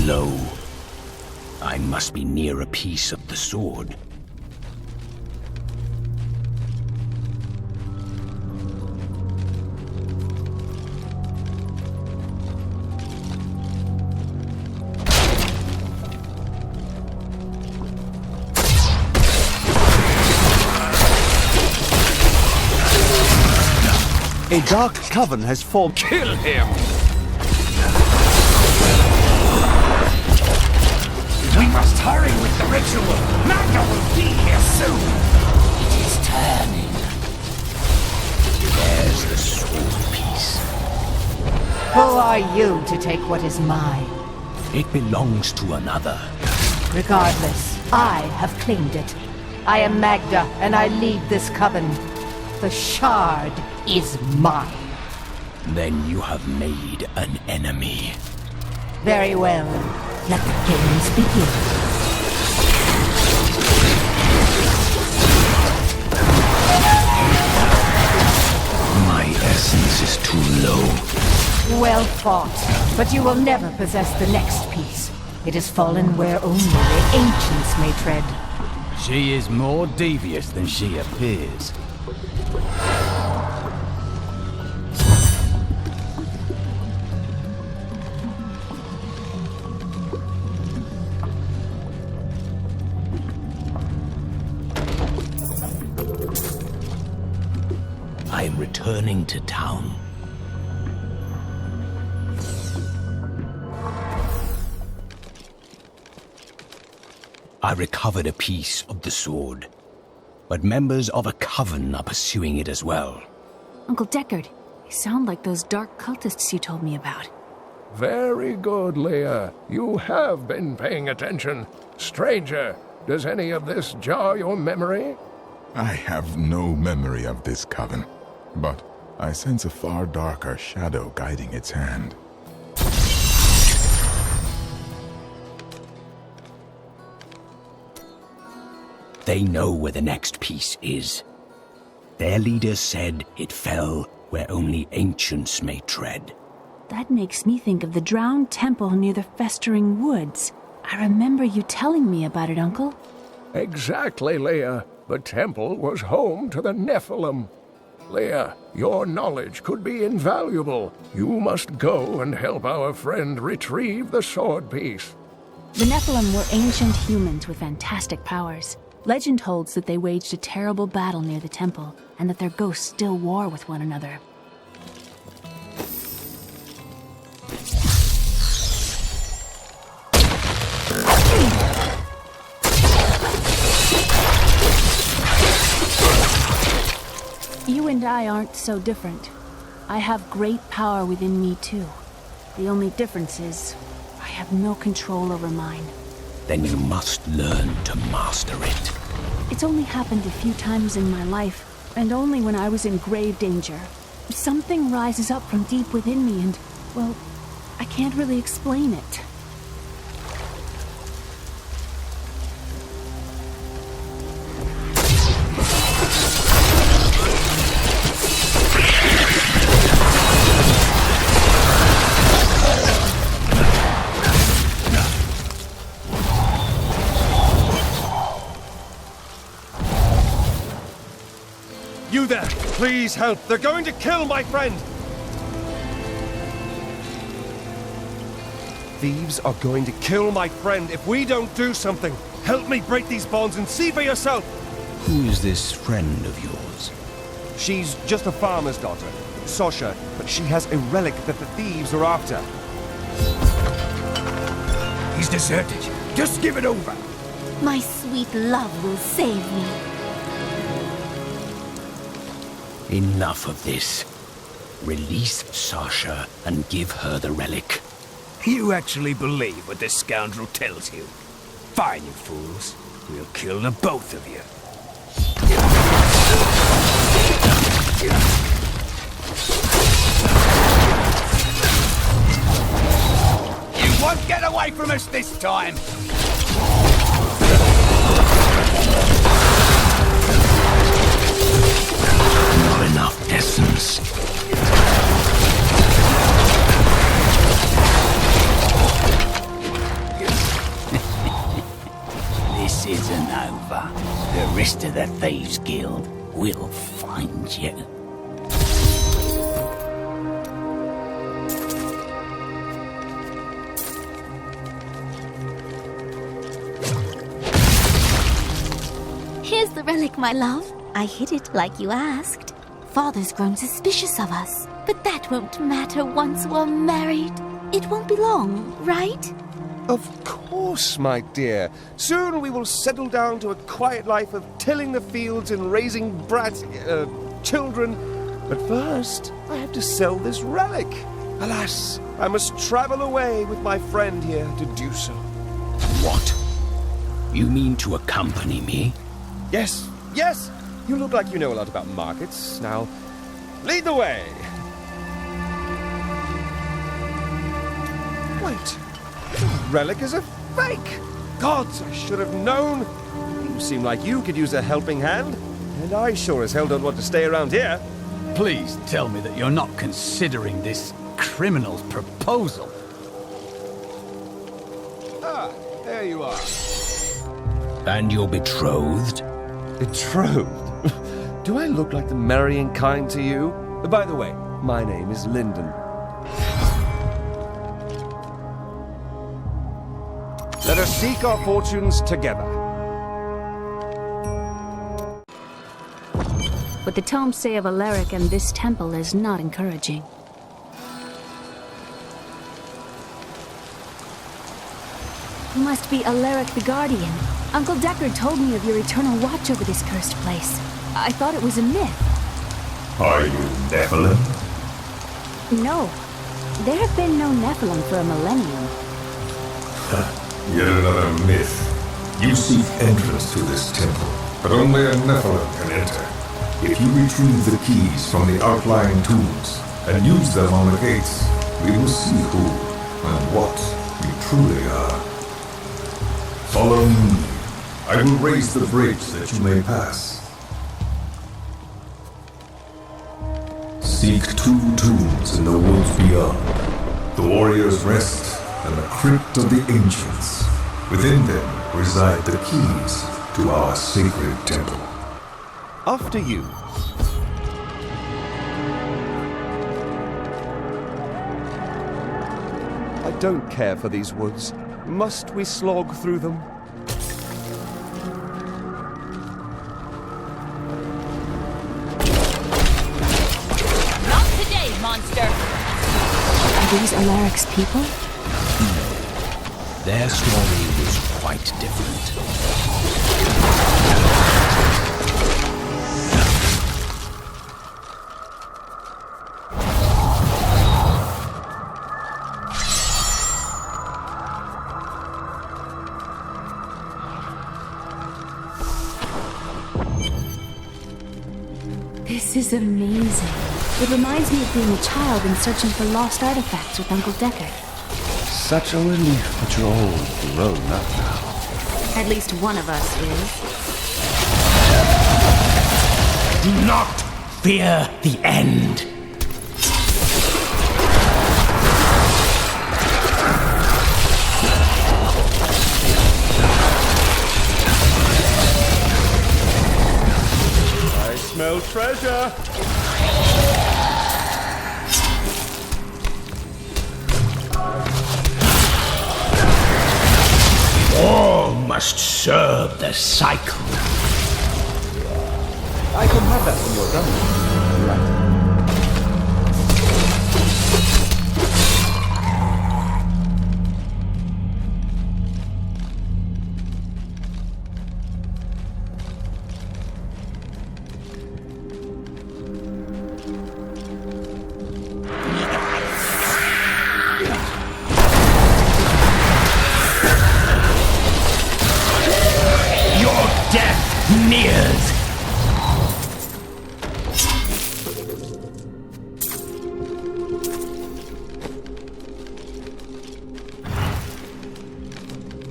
Blow. I must be near a piece of the sword. A dark coven has formed. Kill him! We must hurry with the ritual. Magda will be here soon. It is turning. There's the sword piece. Who are you to take what is mine? It belongs to another. Regardless, I have claimed it. I am Magda, and I lead this coven. The shard is mine. Then you have made an enemy. Very well. Let the games begin. My essence is too low. Well fought, but you will never possess the next piece. It has fallen where only the ancients may tread. She is more devious than she appears. I am returning to town. I recovered a piece of the sword, but members of a coven are pursuing it as well. Uncle Deckard, they sound like those dark cultists you told me about. Very good, Leah. You have been paying attention. Stranger, does any of this jar your memory? I have no memory of this coven, but I sense a far darker shadow guiding its hand. They know where the next piece is. Their leader said it fell where only ancients may tread. That makes me think of the drowned temple near the festering woods. I remember you telling me about it, Uncle. Exactly, Leah. The temple was home to the Nephilim. Leah, your knowledge could be invaluable. You must go and help our friend retrieve the sword piece. The Nephilim were ancient humans with fantastic powers. Legend holds that they waged a terrible battle near the temple, and that their ghosts still war with one another. You and I aren't so different. I have great power within me too. The only difference is, I have no control over mine. Then you must learn to master it. It's only happened a few times in my life, and only when I was in grave danger. Something rises up from deep within me and, well, I can't really explain it. You there! Please help! They're going to kill my friend! Thieves are going to kill my friend if we don't do something! Help me break these bonds and see for yourself! Who is this friend of yours? She's just a farmer's daughter, Sasha, but she has a relic that the thieves are after. He's deserted. Just give it over. My sweet love will save me. Enough of this. Release Sasha and give her the relic. You actually believe what this scoundrel tells you? Fine, you fools. We'll kill the both of you. You won't get away from us this time! Not enough essence. This isn't over. The rest of the Thieves Guild will find you. Here's the relic, my love. I hid it like you asked. Father's grown suspicious of us, but that won't matter once we're married. It won't be long, right? Of course, my dear. Soon we will settle down to a quiet life of tilling the fields and raising children. But first, I have to sell this relic. Alas, I must travel away with my friend here to do so. What? You mean to accompany me? Yes, yes! You look like you know a lot about markets. Now, lead the way! Wait! The relic is a fake! Gods, I should have known! You seem like you could use a helping hand, and I sure as hell don't want to stay around here. Please tell me that you're not considering this criminal's proposal. Ah, there you are. And you're betrothed? Betrothed? Do I look like the marrying kind to you? By the way, my name is Lyndon. Let us seek our fortunes together. What the tomes say of Alaric and this temple is not encouraging. You must be Alaric the Guardian. Uncle Deckard told me of your eternal watch over this cursed place. I thought it was a myth. Are you Nephilim? No. There have been no Nephilim for a millennium. Yet another myth. You seek entrance to this temple, but only a Nephilim can enter. If you retrieve the keys from the outlying tombs and use them on the gates, we will see who and what we truly are. Follow me. I will raise the bridge that you may pass. Seek 2 tombs in the woods beyond. The warrior's rest and the crypt of the ancients. Within them reside the keys to our sacred temple. After you. I don't care for these woods. Must we slog through them? Not today, monster! Are these Alaric's people? Their story was quite different. This is amazing. It reminds me of being a child and searching for lost artifacts with Uncle Deckard. Such a relief that you're all grown up now. At least one of us is. Do not fear the end. I smell treasure! All must serve the cycle. I can have that when you're done. Right. nears!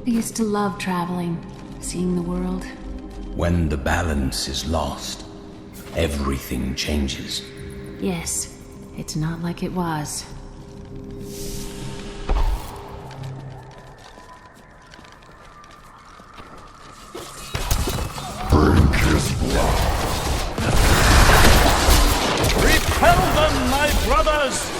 I used to love traveling, seeing the world. When the balance is lost, everything changes. Yes, it's not like it was. Drink his blood. Repel them, my brothers!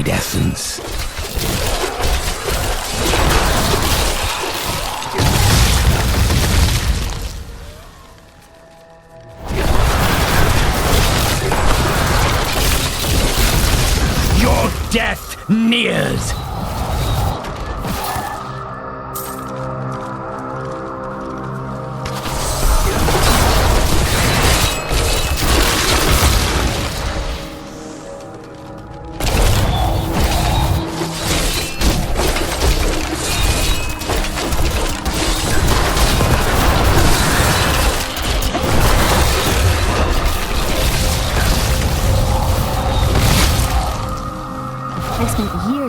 Essence. Your death nears!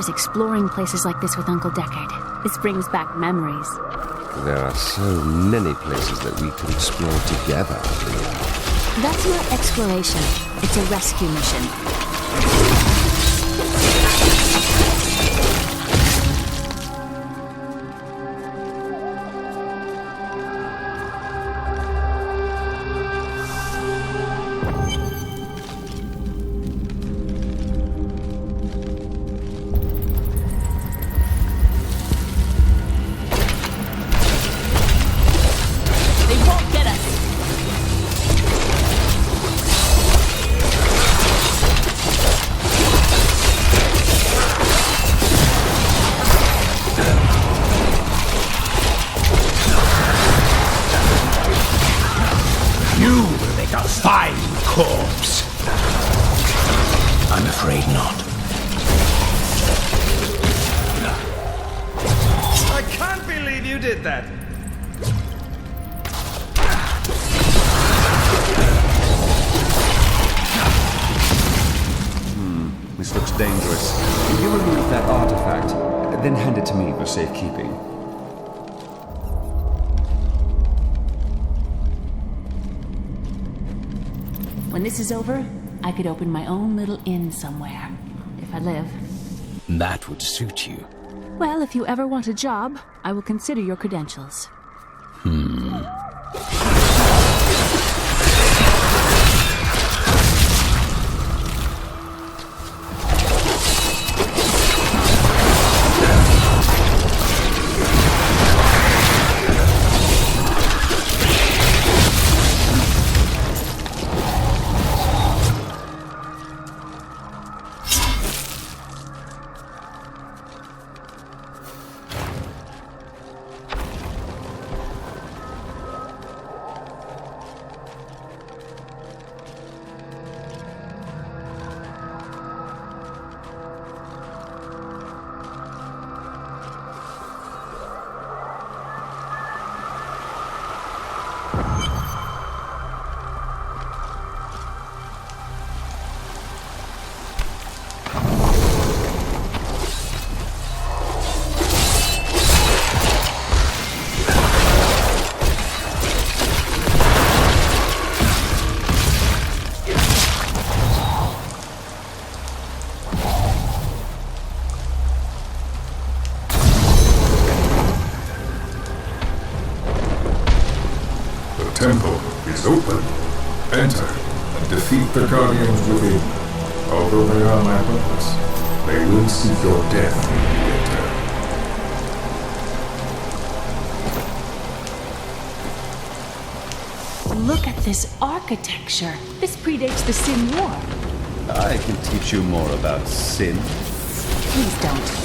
Exploring places like this with Uncle Deckard. This brings back memories. There are so many places that we could explore together. That's not exploration. It's a rescue mission. Fine corpse. I'm afraid not. I can't believe you did that! This looks dangerous. If you remove that artifact, then hand it to me for safekeeping. When this is over, I could open my own little inn somewhere. If I live. That would suit you. Well, if you ever want a job, I will consider your credentials. enter and defeat the Guardians within. Although they are my brothers, they will seek your death when you enter. Look at this architecture. This predates the Sin War. I can teach you more about sin. Please don't.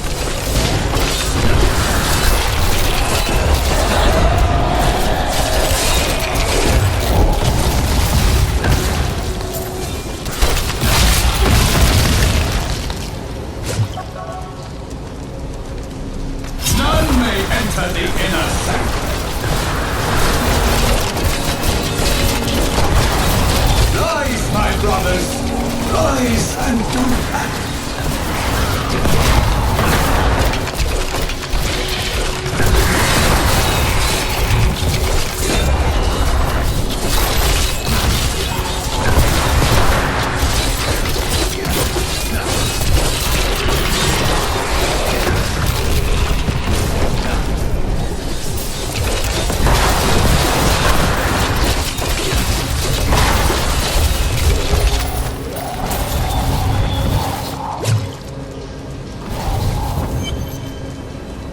None may enter the inner sanctum. Rise, my brothers! Rise and do battle!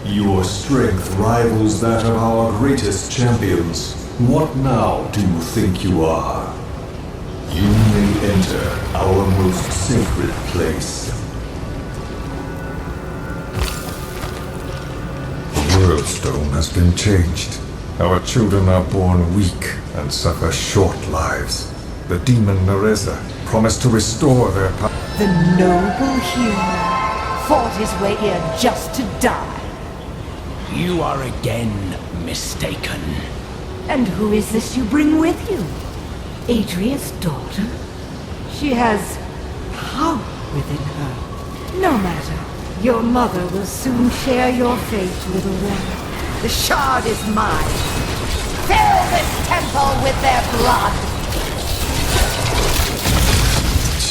Your strength rivals that of our greatest champions. What now do you think you are? You may enter our most sacred place. The world stone has been changed. Our children are born weak and suffer short lives. The demon Nereza promised to restore their power. The noble hero fought his way here just to die. You are again mistaken. And who is this you bring with you? Adria's daughter? She has power within her. No matter. Your mother will soon share your fate, little one. The shard is mine. Fill this temple with their blood!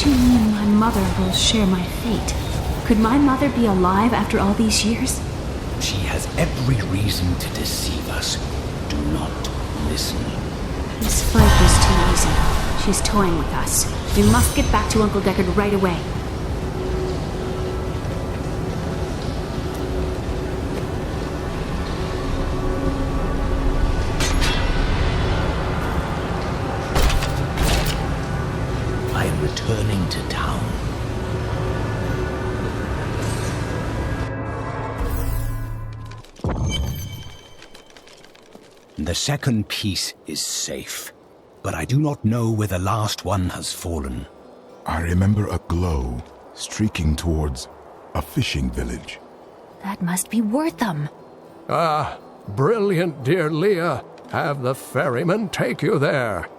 You mean my mother will share my fate? Could my mother be alive after all these years? She has every reason to deceive us. Do not listen. This fight was too easy. She's toying with us. We must get back to Uncle Deckard right away. I am returning to town. The second piece is safe, but I do not know where the last one has fallen. I remember a glow streaking towards a fishing village. That must be Wortham. Ah, brilliant, dear Leah. Have the ferryman take you there.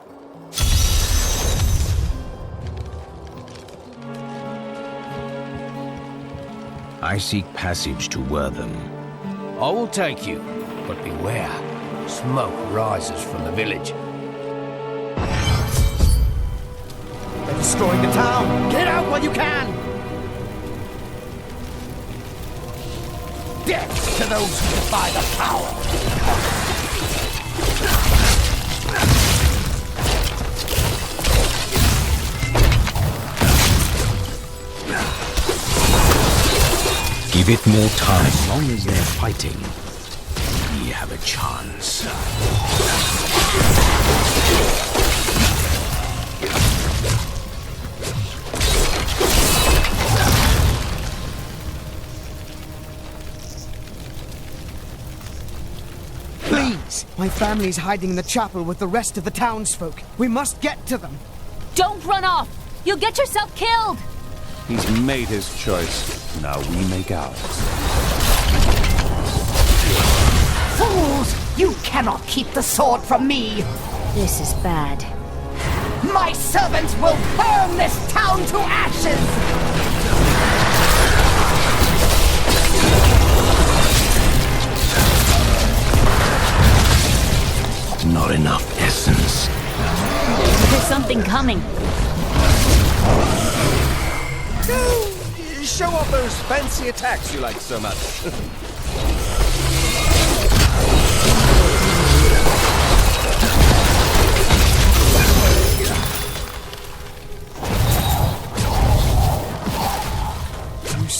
I seek passage to Wortham. I will take you, but beware. Smoke rises from the village. They're destroying the town! Get out while you can! Death to those who defy the power! Give it more time. As long as they're fighting, we have a chance. Please! My family's hiding in the chapel with the rest of the townsfolk. We must get to them. Don't run off! You'll get yourself killed! He's made his choice. Now we make ours. Fools! You cannot keep the sword from me! This is bad. My servants will burn this town to ashes! Not enough essence. There's something coming. Show off those fancy attacks you like so much.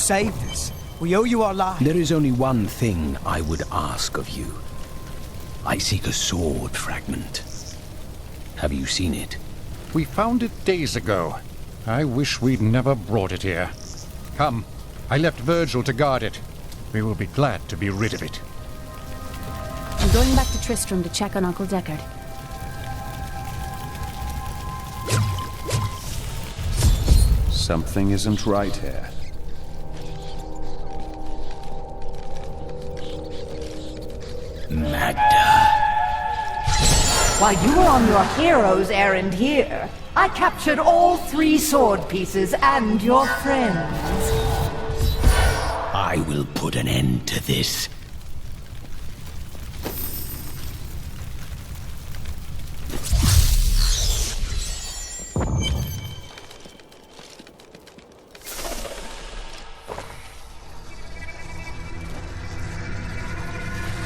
saved us. We owe you our lives. There is only one thing I would ask of you. I seek a sword fragment. Have you seen it? We found it days ago. I wish we'd never brought it here. Come, I left Virgil to guard it. We will be glad to be rid of it. I'm going back to Tristram to check on Uncle Deckard. Something isn't right here. Magda. While you were on your hero's errand here, I captured all 3 sword pieces and your friends. I will put an end to this.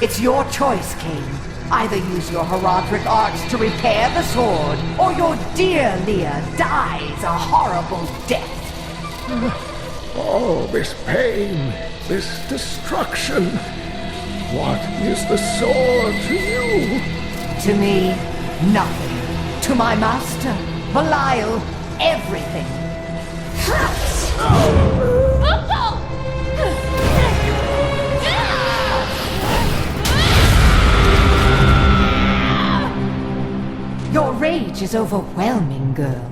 It's your choice, Cain. Either use your heraldric arts to repair the sword, or your dear Leah dies a horrible death. All this pain, this destruction. What is the sword to you? To me, nothing. To my master, Belial, everything. Your rage is overwhelming, girl.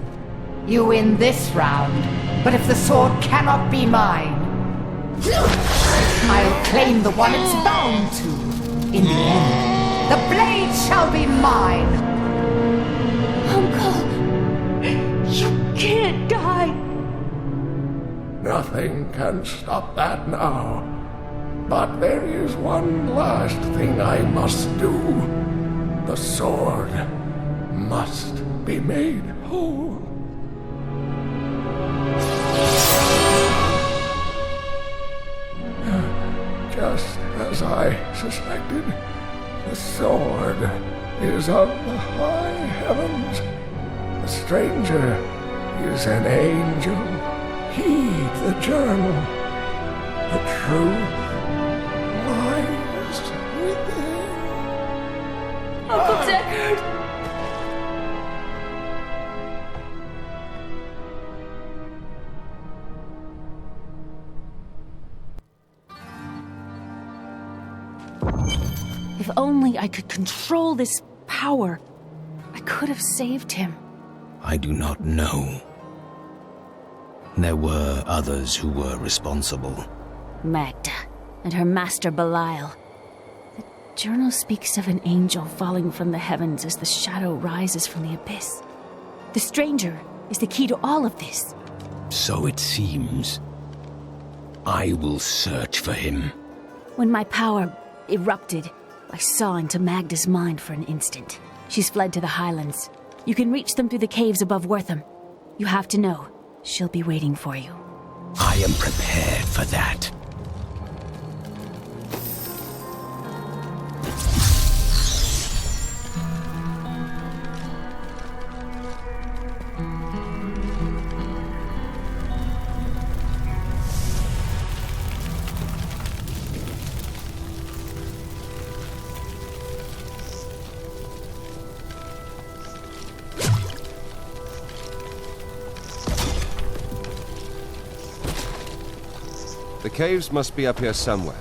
You win this round, but if the sword cannot be mine, I'll claim the one it's bound to. In the end, the blade shall be mine. Uncle, you can't die. Nothing can stop that now. But there is one last thing I must do. The sword must be made whole. Just as I suspected, the sword is of the high heavens. The stranger is an angel. Heed the journal. The truth lies within. Uncle Deckard! If only I could control this power, I could have saved him. I do not know. There were others who were responsible. Magda and her master Belial. The journal speaks of an angel falling from the heavens as the shadow rises from the abyss. The stranger is the key to all of this. So it seems. I will search for him. When my power erupted, I saw into Magda's mind for an instant. She's fled to the highlands. You can reach them through the caves above Wortham. You have to know, she'll be waiting for you. I am prepared for that. The caves must be up here somewhere.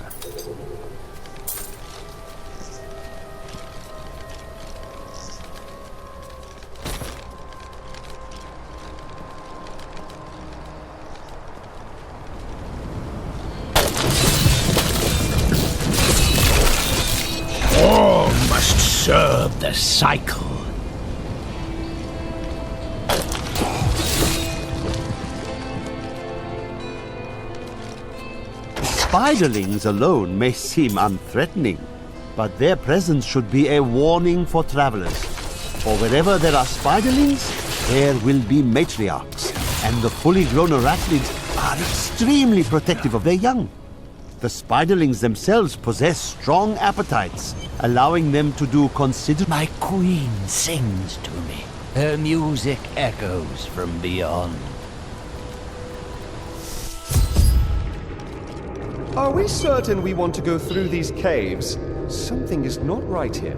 All must serve the cycle. Spiderlings alone may seem unthreatening, but their presence should be a warning for travelers. For wherever there are spiderlings, there will be matriarchs, and the fully grown arachnids are extremely protective of their young. The spiderlings themselves possess strong appetites, allowing them to do considerable... My queen sings to me. Her music echoes from beyond. Are we certain we want to go through these caves? Something is not right here.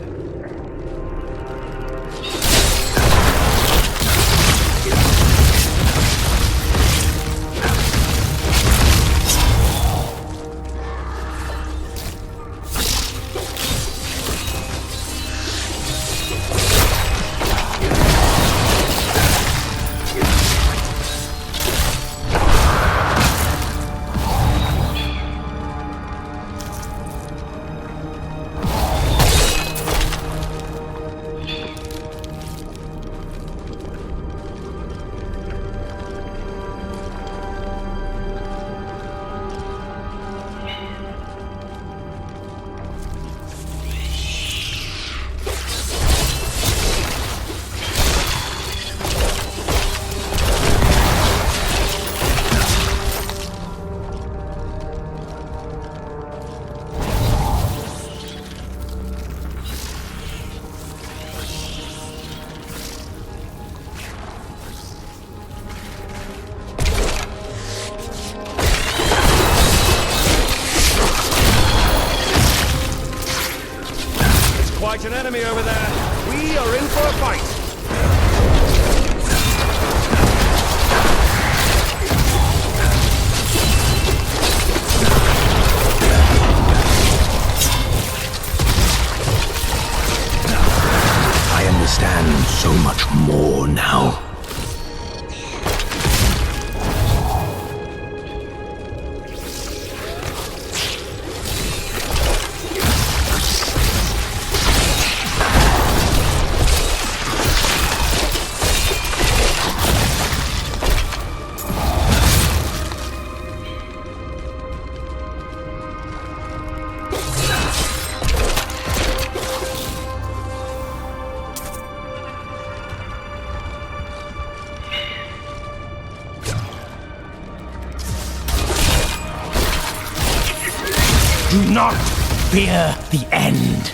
Quite an enemy over there. We are in for a fight. I understand so much more now. Do not fear the end.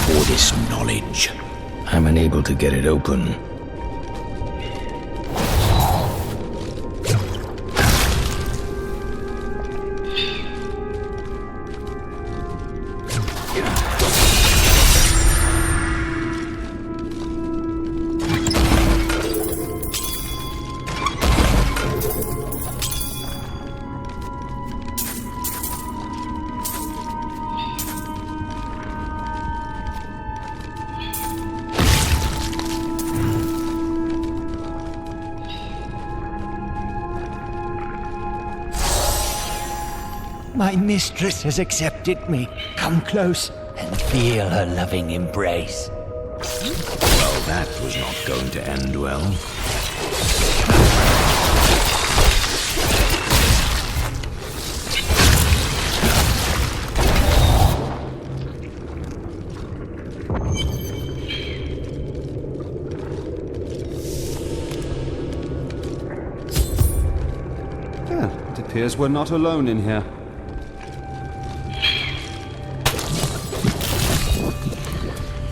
For this knowledge, I'm unable to get it open. My mistress has accepted me. Come close and feel her loving embrace. Well, that was not going to end well. It appears we're not alone in here.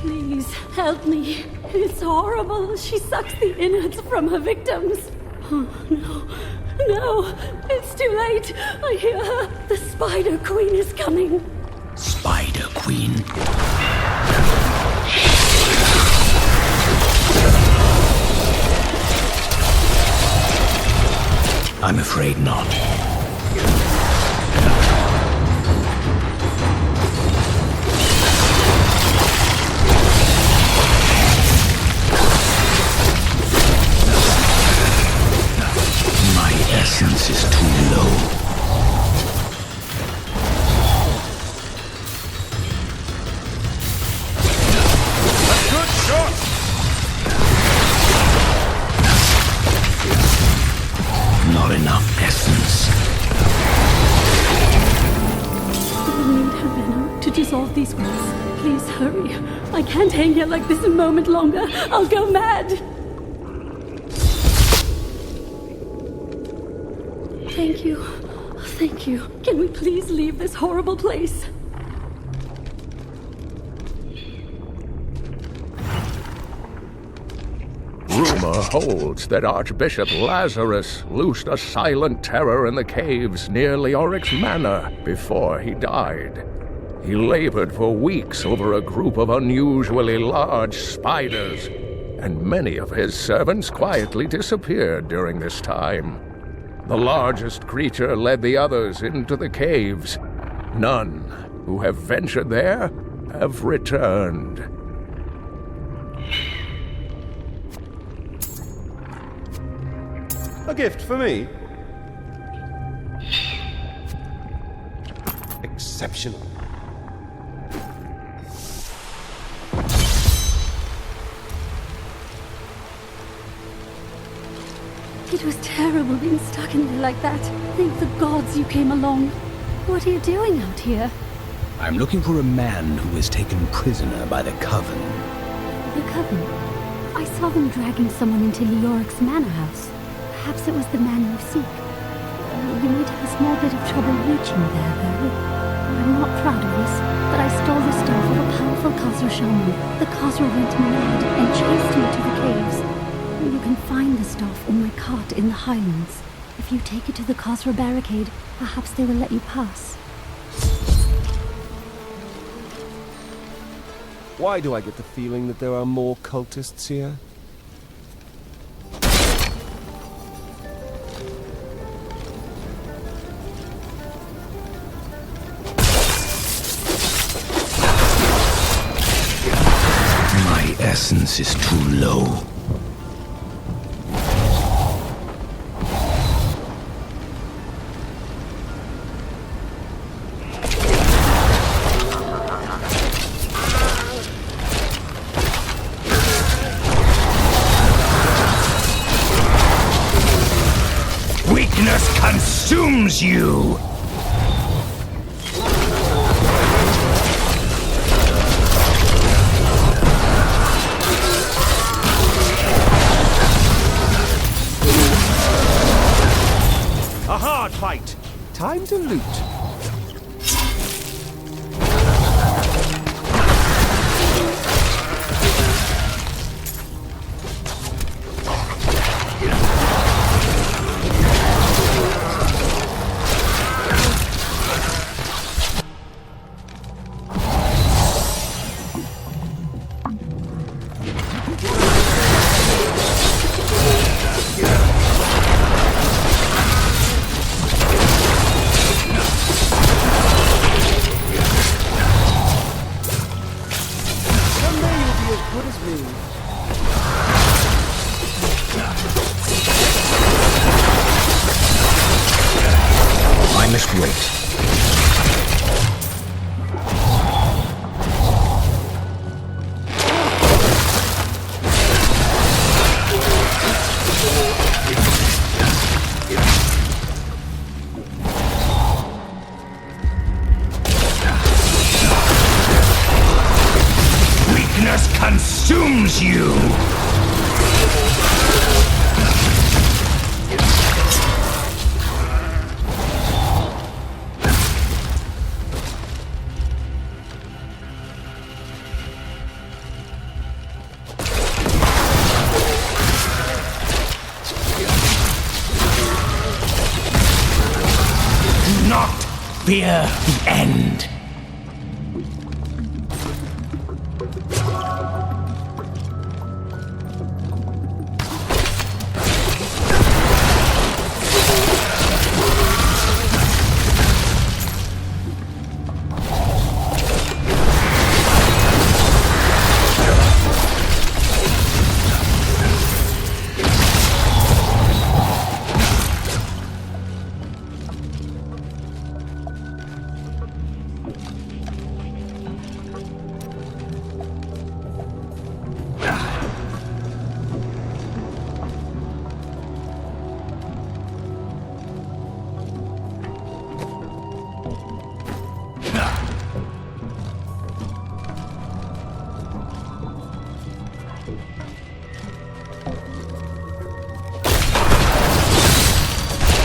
Please, help me. It's horrible. She sucks the innards from her victims. Oh, no. No, it's too late. I hear her. The Spider Queen is coming. Spider Queen? I'm afraid not. My essence is too low. Not enough essence. I need her venom to dissolve these walls. Please hurry. I can't hang here like this a moment longer. I'll go mad. Thank you. Thank you. Can we please leave this horrible place? Rumor holds that Archbishop Lazarus loosed a silent terror in the caves near Leoric's manor before he died. He labored for weeks over a group of unusually large spiders, and many of his servants quietly disappeared during this time. The largest creature led the others into the caves. None who have ventured there have returned. A gift for me? Exceptional. It was terrible being stuck in there like that. Thank the gods you came along. What are you doing out here? I'm looking for a man who was taken prisoner by the Coven. The Coven? I saw them dragging someone into Leoric's manor house. Perhaps it was the man you seek. You might have a small bit of trouble reaching there, though. I'm not proud of this, but I stole the staff of a powerful Khazra shaman. The Khazra went mad and chased me to the caves. You can find the staff on my cart in the Highlands. If you take it to the Khazra barricade, perhaps they will let you pass. Why do I get the feeling that there are more cultists here? My essence is too low. Weakness consumes you! A hard fight! Time to loot. I must wait. face you! Do not fear the end.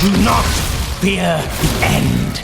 Do not fear the end.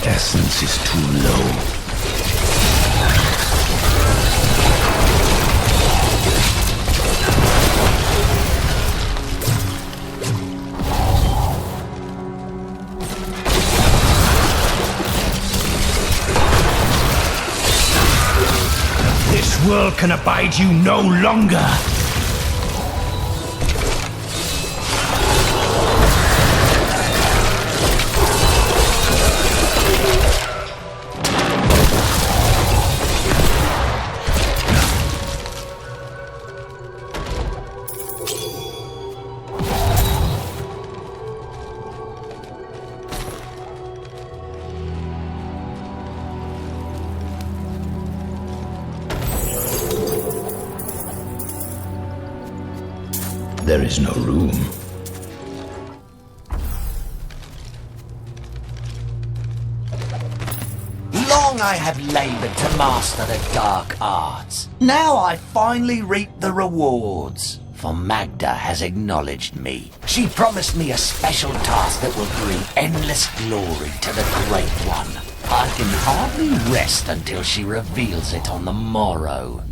Essence is too low. This world can abide you no longer. There is no room. Long I have labored to master the dark arts. Now I finally reap the rewards. For Magda has acknowledged me. She promised me a special task that will bring endless glory to the Great One. I can hardly rest until she reveals it on the morrow.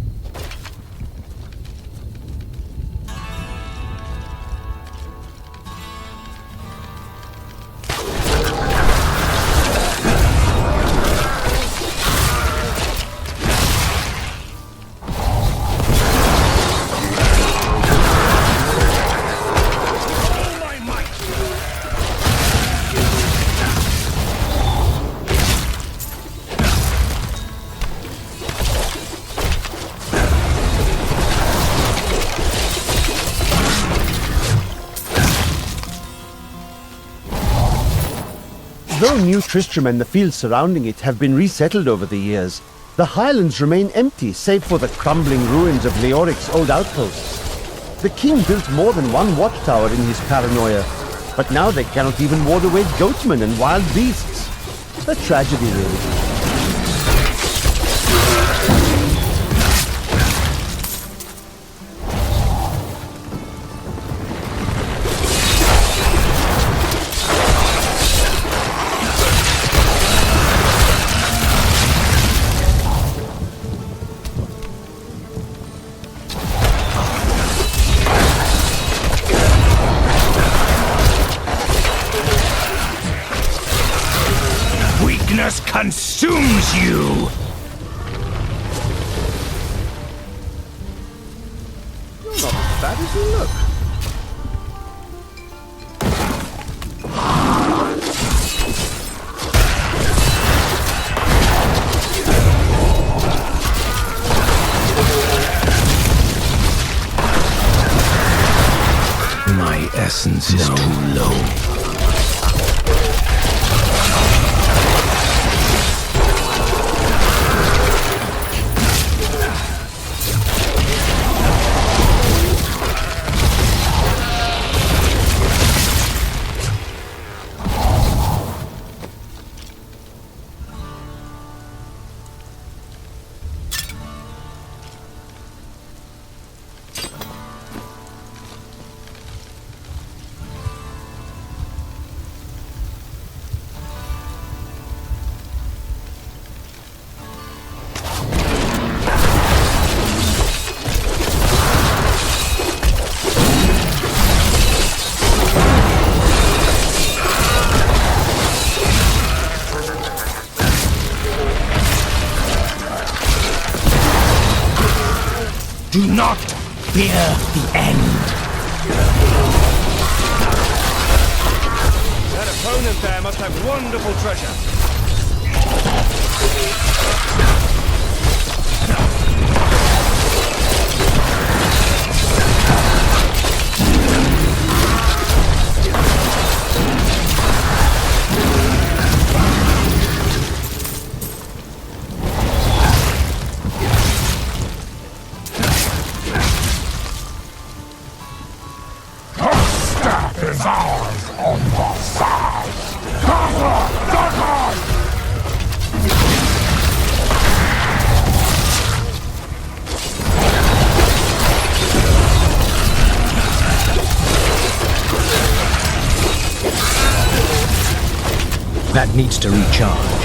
Though New Tristram and the fields surrounding it have been resettled over the years, the highlands remain empty save for the crumbling ruins of Leoric's old outposts. The king built more than one watchtower in his paranoia, but now they cannot even ward away goatmen and wild beasts. A tragedy, really. darkness consumes you! You're not as bad as you look. My essence is too low. Do not fear the end. That opponent there must have wonderful treasure. Is ours on the side. That needs to recharge.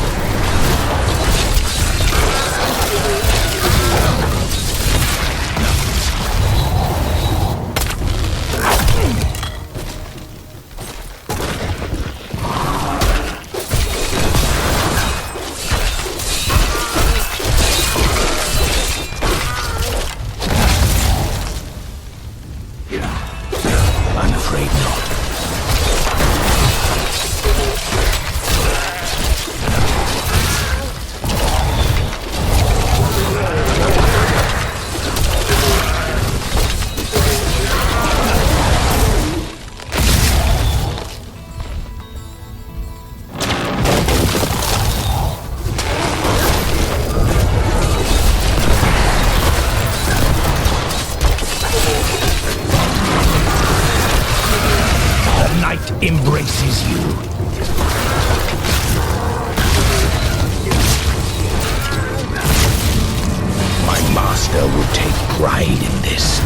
I'm afraid not. Embraces you. My master will take pride in this.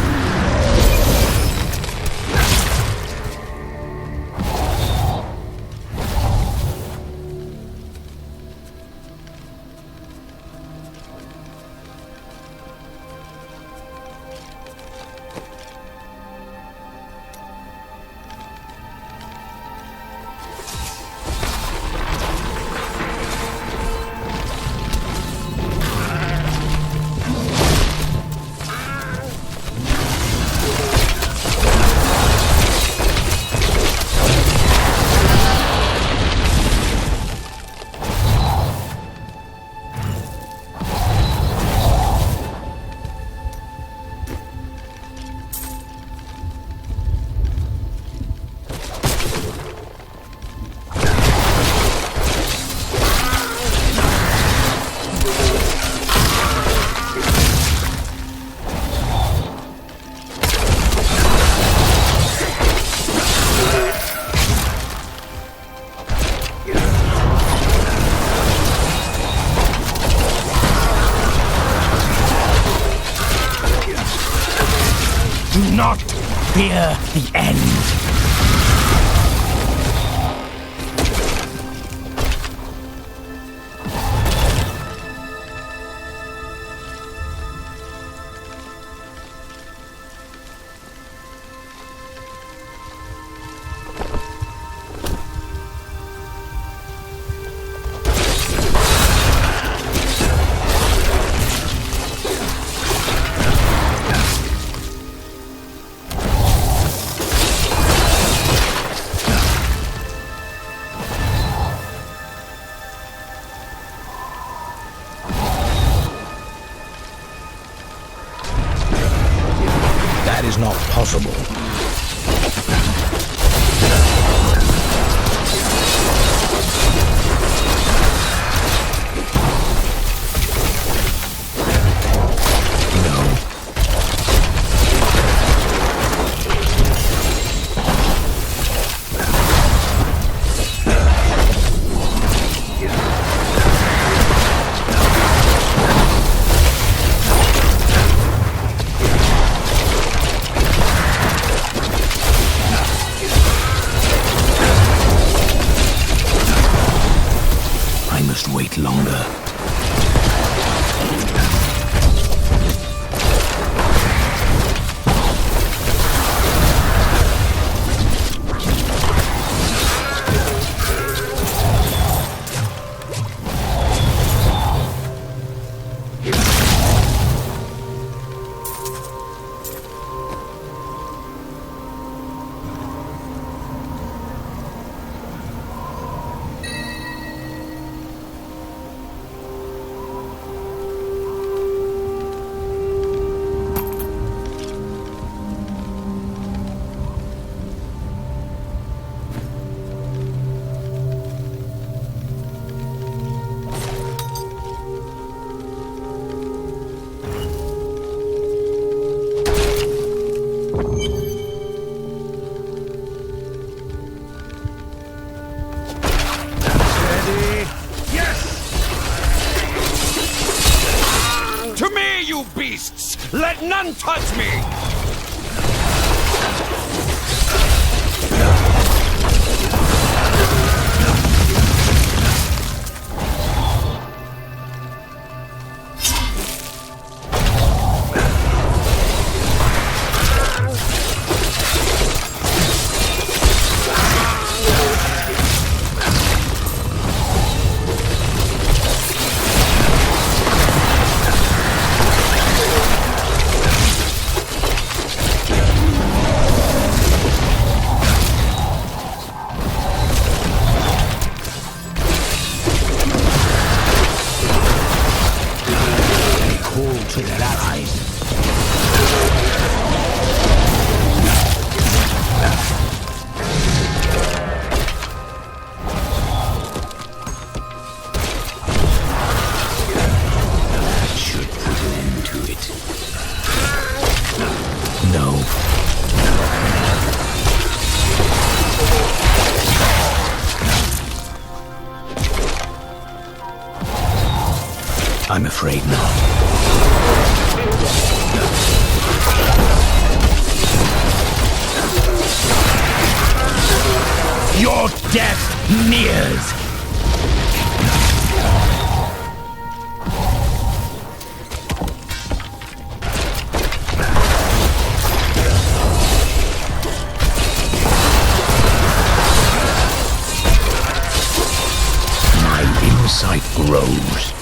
Do not fear the end. is not possible. Wait longer. Let none touch me! I'm afraid not. Your death nears! My insight grows.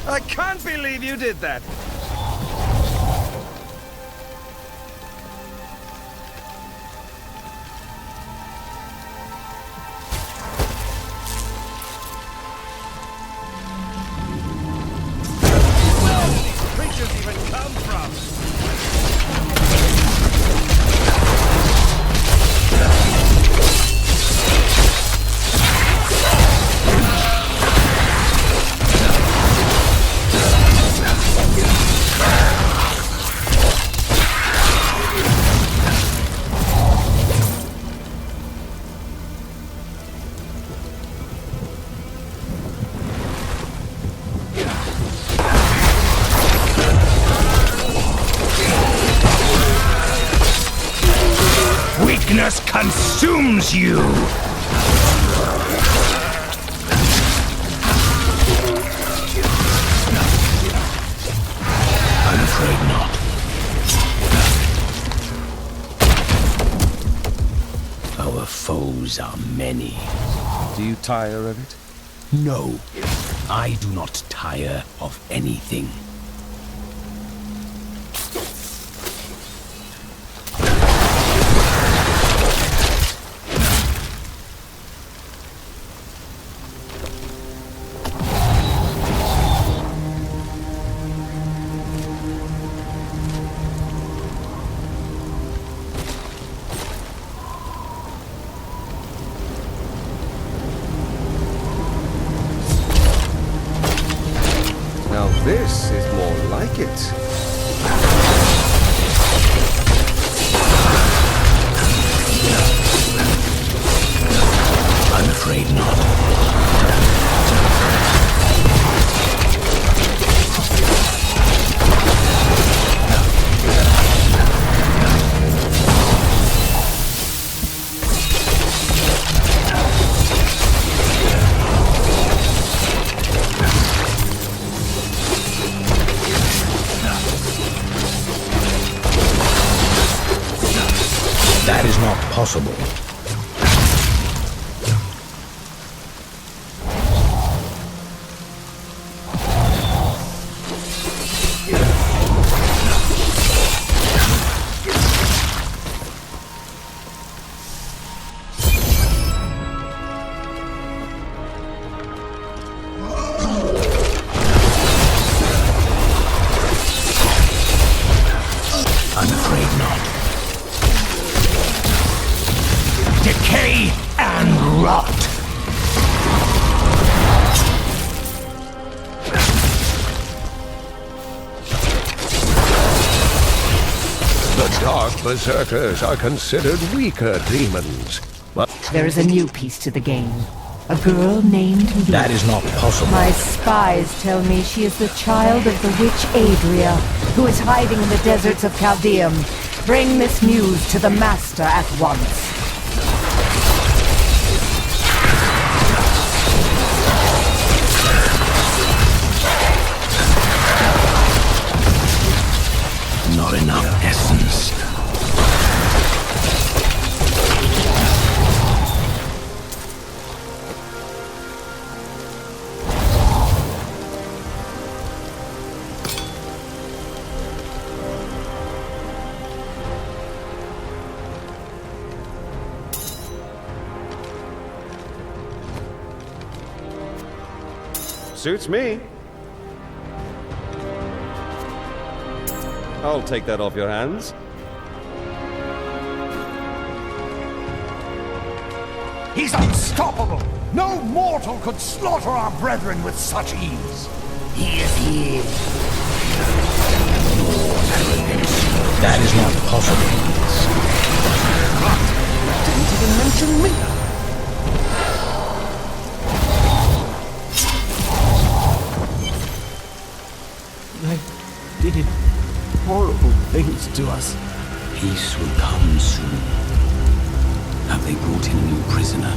I can't believe you did that! Where did these creatures even come from? Weakness consumes you! I'm afraid not. Our foes are many. Do you tire of it? No, I do not tire of anything. This is more like it. I'm afraid not. That is not possible. I'm afraid not. Decay and rot! The Dark Berserkers are considered weaker demons, but... There is a new piece to the game. A girl named Lee. That is not possible. My spies tell me she is the child of the witch Adria, who is hiding in the deserts of Chaldeum. Bring this news to the Master at once. Not enough essence. Suits me. I'll take that off your hands. He's unstoppable! No mortal could slaughter our brethren with such ease. He is here. That is not possible. Didn't even mention me. They did horrible things to us. Peace will come soon. Have they brought in a new prisoner?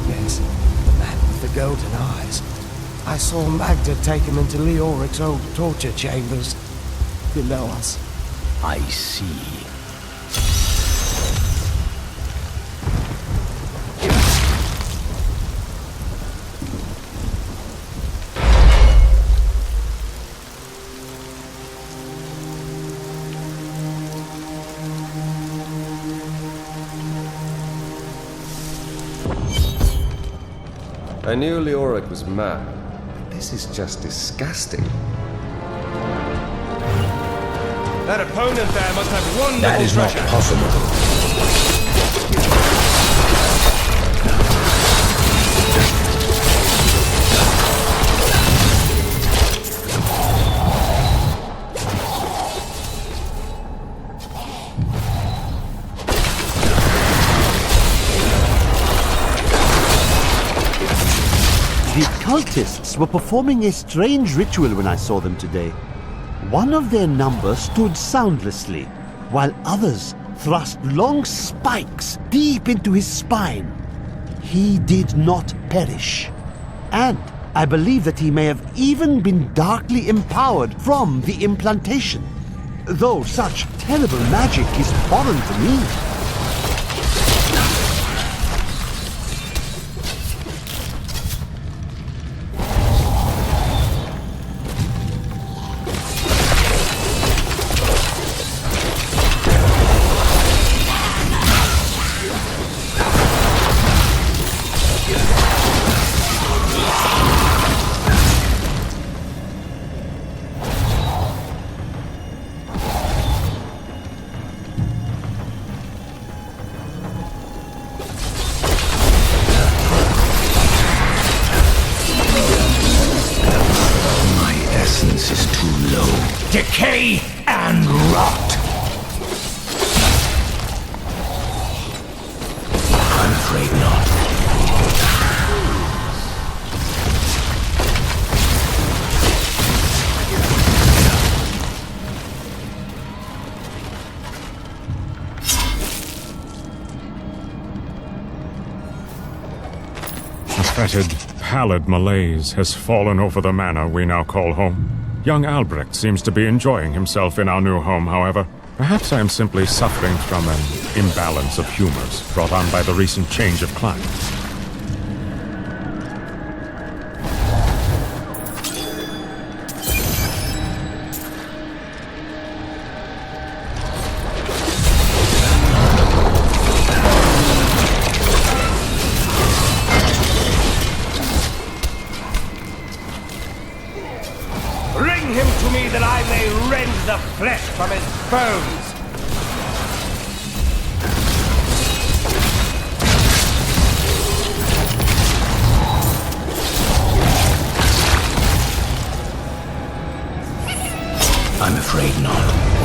Yes, the man with the golden eyes. I saw Magda take him into Leoric's old torture chambers below us. I see. I knew Leoric was mad. This is just disgusting. That opponent there must have wonderful That is not treasure. possible. The cultists were performing a strange ritual when I saw them today. One of their number stood soundlessly, while others thrust long spikes deep into his spine. He did not perish. And I believe that he may have even been darkly empowered from the implantation. Though such terrible magic is foreign to me. is too low. Decay and rot! I'm afraid not. A fetid, pallid malaise has fallen over the manor we now call home. Young Albrecht seems to be enjoying himself in our new home, however. Perhaps I am simply suffering from an imbalance of humors brought on by the recent change of climate. Bring him to me that I may rend the flesh from his bones! I'm afraid not.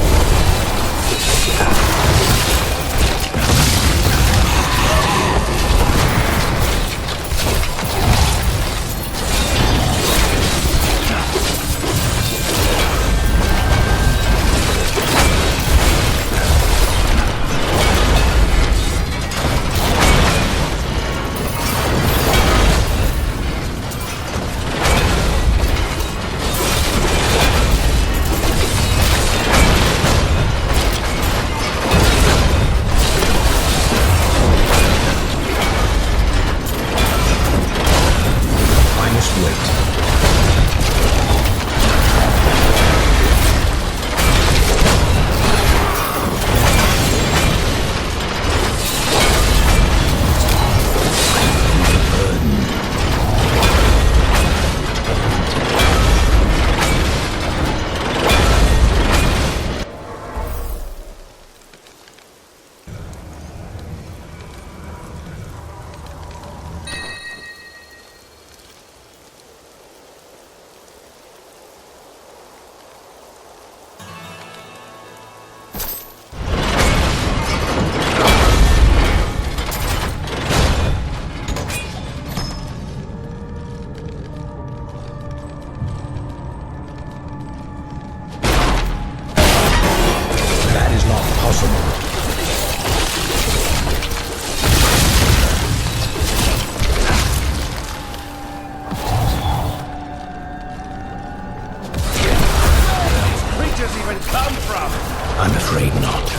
I'm afraid not.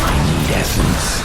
I need essence.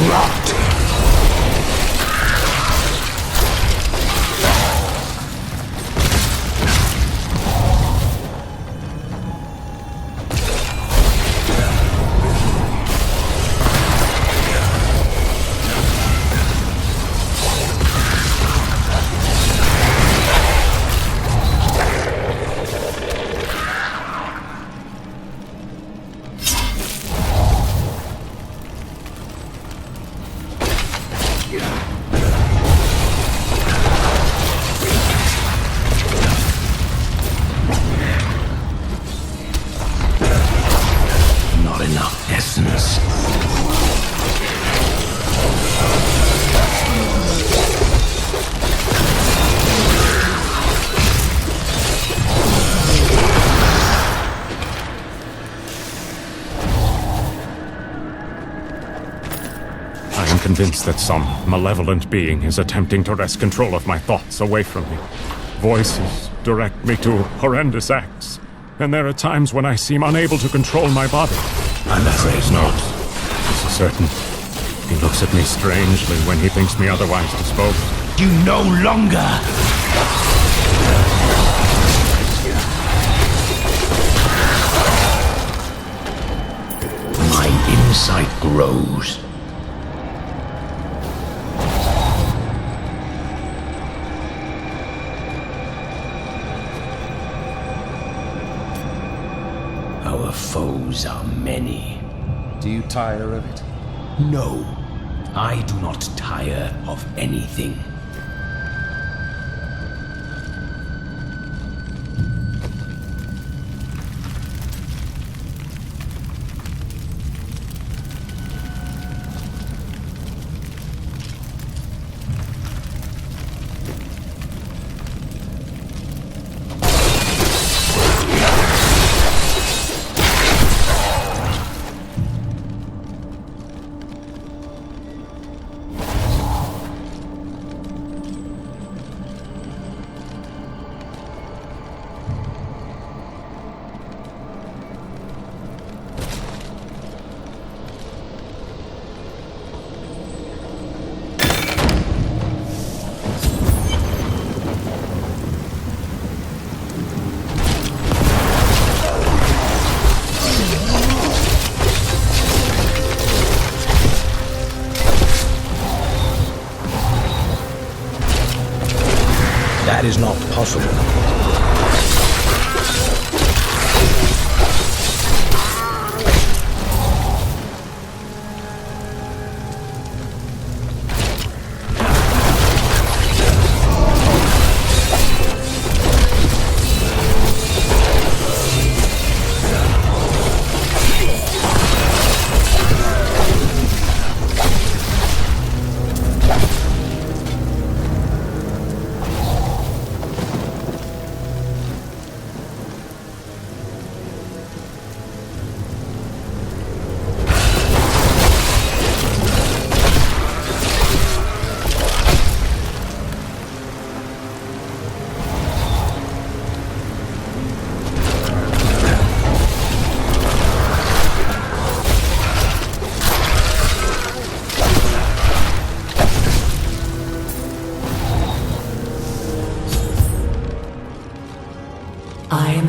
rot. Convinced that some malevolent being is attempting to wrest control of my thoughts away from me. Voices direct me to horrendous acts, and there are times when I seem unable to control my body. I'm afraid not. This is certain. He looks at me strangely when he thinks me otherwise disposed. You no longer! My insight grows. Our foes are many. Do you tire of it? No, I do not tire of anything. That is not possible.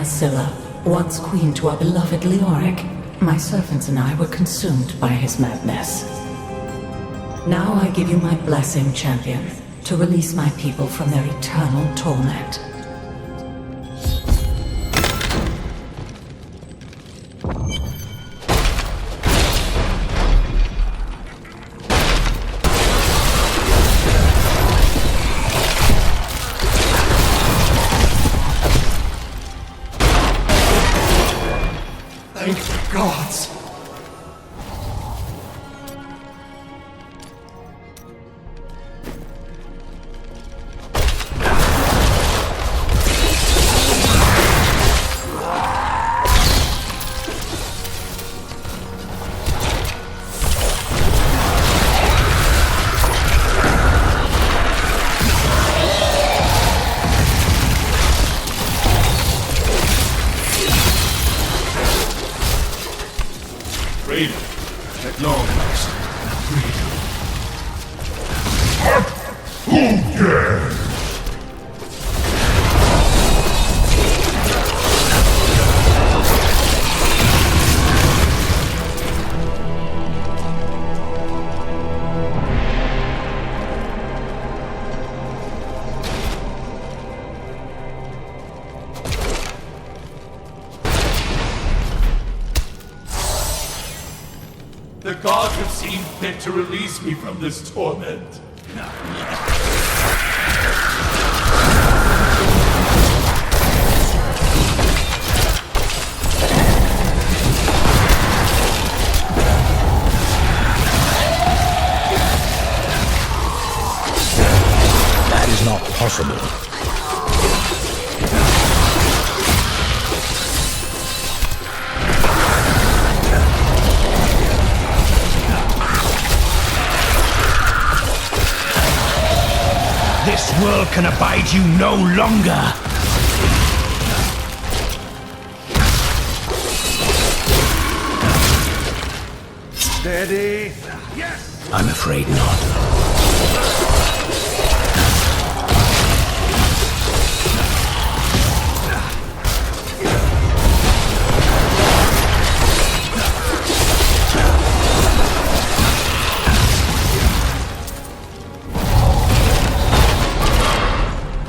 Scylla, once queen to our beloved Leoric. My servants and I were consumed by his madness. Now I give you my blessing, champion, to release my people from their eternal torment. Gods! At long last, freedom. gods have seen fit to release me from this torment. That is not possible. This world can abide you no longer! Steady! Yes! I'm afraid not.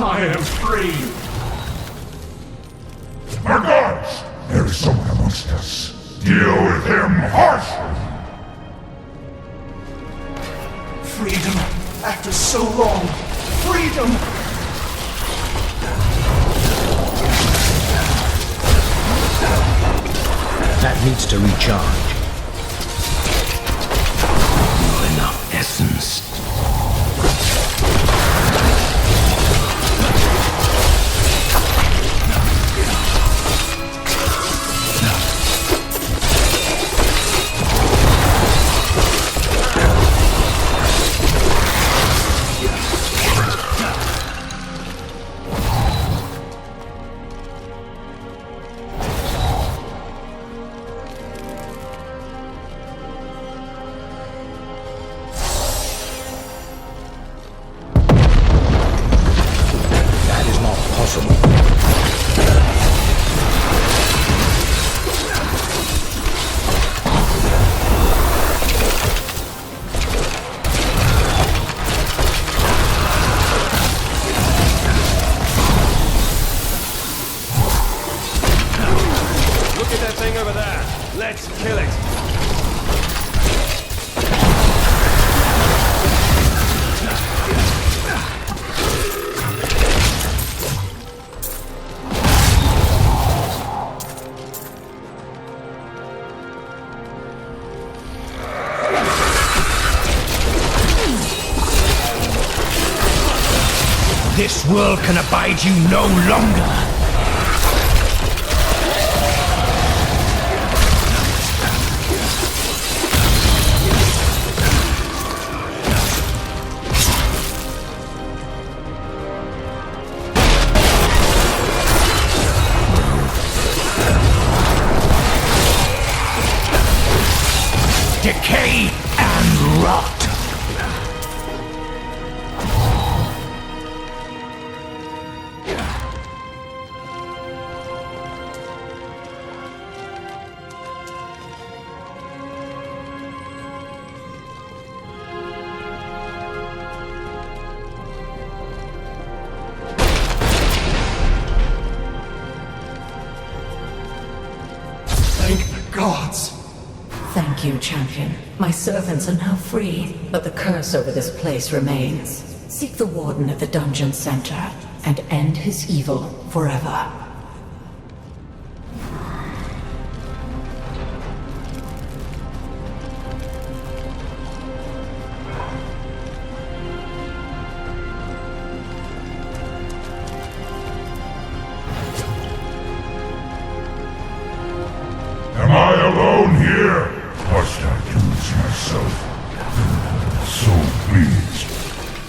I am free! My gods! There is someone amongst us. Deal with him harshly! Freedom! After so long! Freedom! That needs to recharge. Not enough essence. This world can abide you no longer! Decay and rot! Gods! Thank you, champion. My servants are now free, but the curse over this place remains. Seek the warden at the dungeon center and end his evil forever. Am I alone here? Must I choose myself? So please,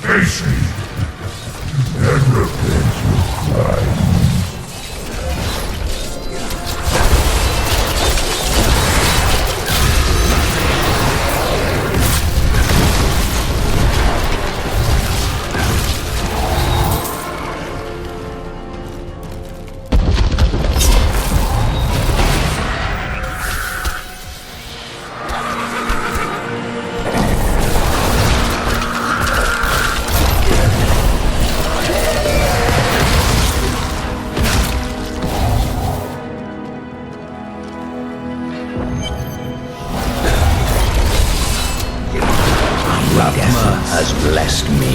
face me, and repent your crimes. blessed me.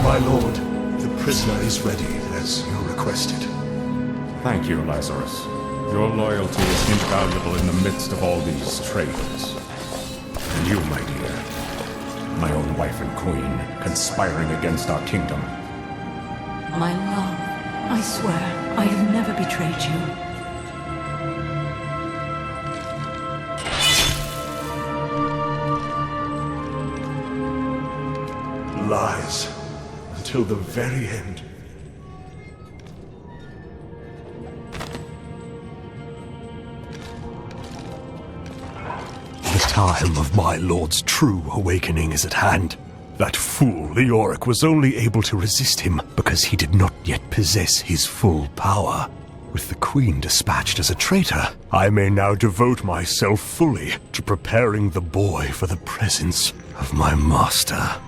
My lord, the prisoner is ready, as you requested. Thank you, Lazarus. Your loyalty is invaluable in the midst of all these traitors. And you, my dear, my own wife and queen, conspiring against our kingdom. My love, I swear, I have never betrayed you. Lies. Until the very end. The time of my lord's true awakening is at hand. That fool, Leoric, was only able to resist him because he did not yet possess his full power. With the Queen dispatched as a traitor, I may now devote myself fully to preparing the boy for the presence of my master.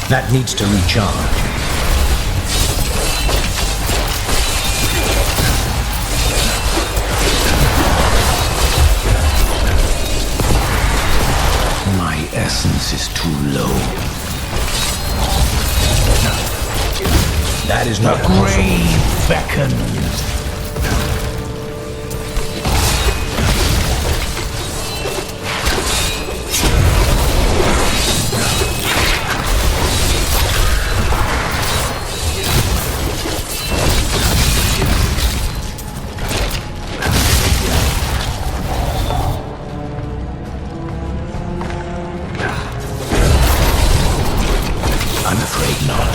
That needs to recharge. My essence is too low. That is not possible. The grave beckons. I'm afraid not.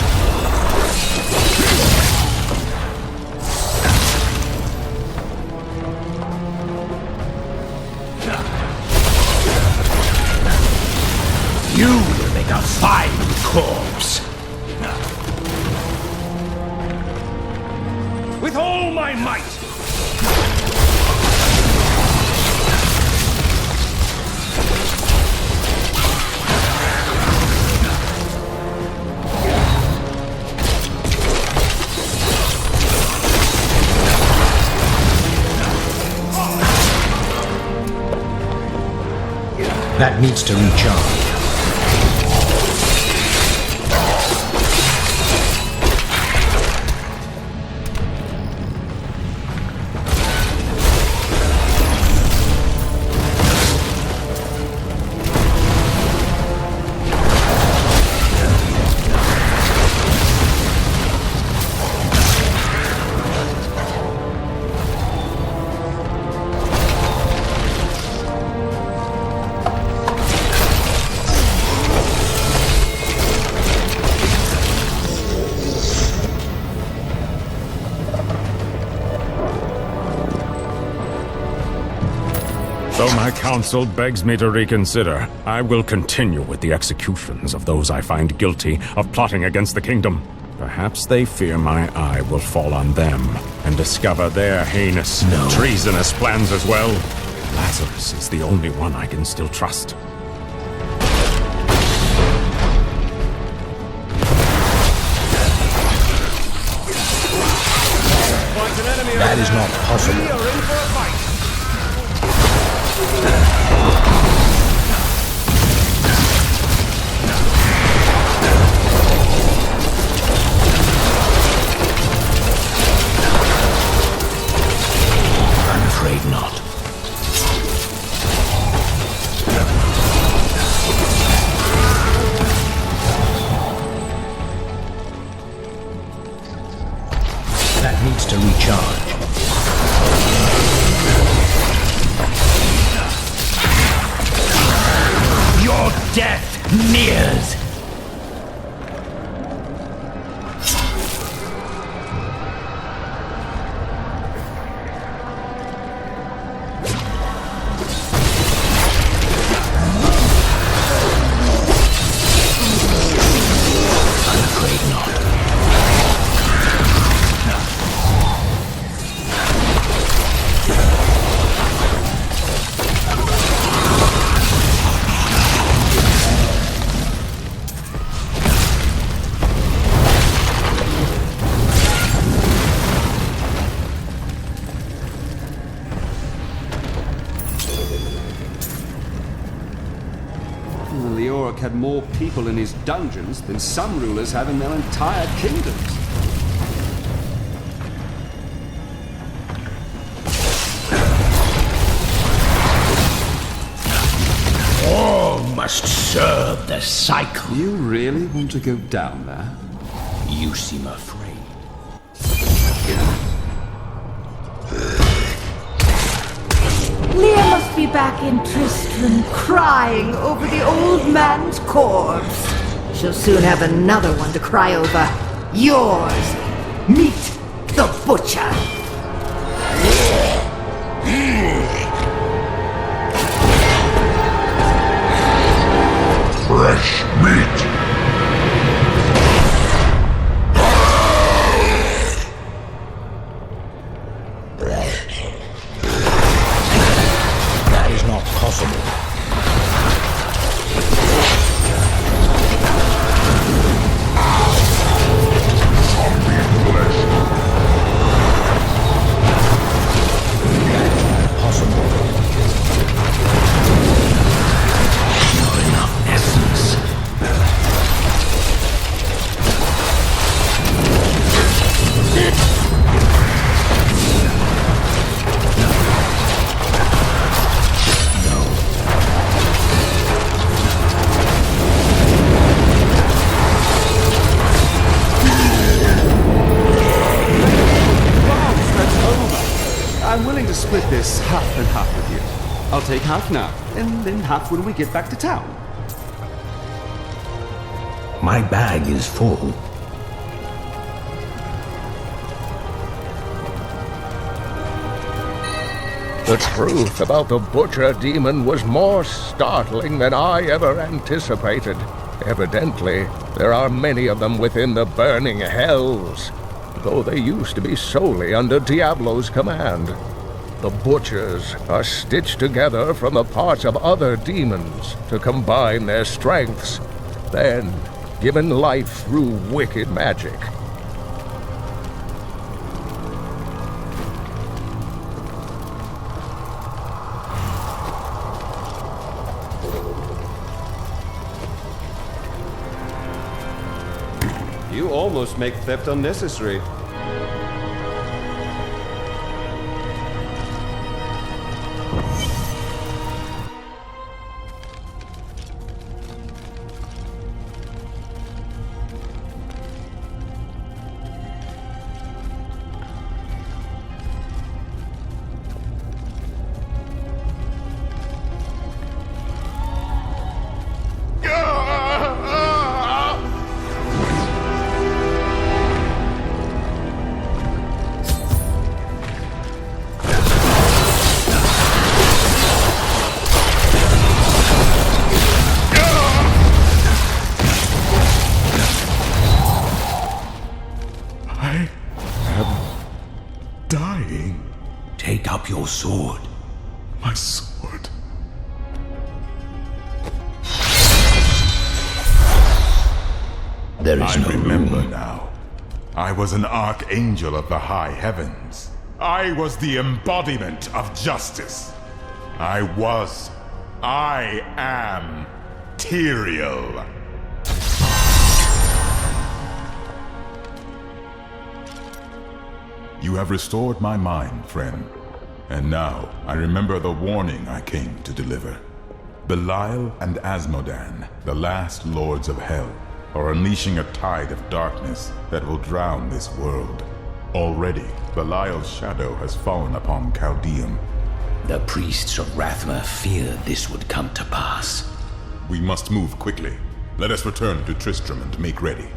You will make a fine corpse. With all my might! That needs to recharge. Though my counsel begs me to reconsider, I will continue with the executions of those I find guilty of plotting against the kingdom. Perhaps they fear my eye will fall on them and discover their heinous, treasonous plans as well. Lazarus is the only one I can still trust. That is not possible. We are in for a fight! I'm afraid not. That needs to recharge. Your death nears! I'm afraid not. Leoric had more people in his dungeons than some rulers have in their entire kingdoms. All must serve the cycle. You really want to go down there? You seem afraid. Leah must be back in Tristram crying over the old man's corpse. She'll soon have another one to cry over. Yours. Meet the butcher. Fresh meat! That is not possible. I'm willing to split this half and half with you. I'll take half now, and then half when we get back to town. My bag is full. The truth about the Butcher Demon was more startling than I ever anticipated. Evidently, there are many of them within the burning hells, though they used to be solely under Diablo's command. The Butchers are stitched together from the parts of other demons to combine their strengths, then given life through wicked magic. You almost make theft unnecessary. Take up your sword. My sword. There is I no remember room. now. I was an archangel of the high heavens. I was the embodiment of justice. I am Tyrael. You have restored my mind, friend. And now, I remember the warning I came to deliver. Belial and Asmodan, the last lords of hell, are unleashing a tide of darkness that will drown this world. Already, Belial's shadow has fallen upon Chaldeum. The priests of Rathma feared this would come to pass. We must move quickly. Let us return to Tristram and make ready.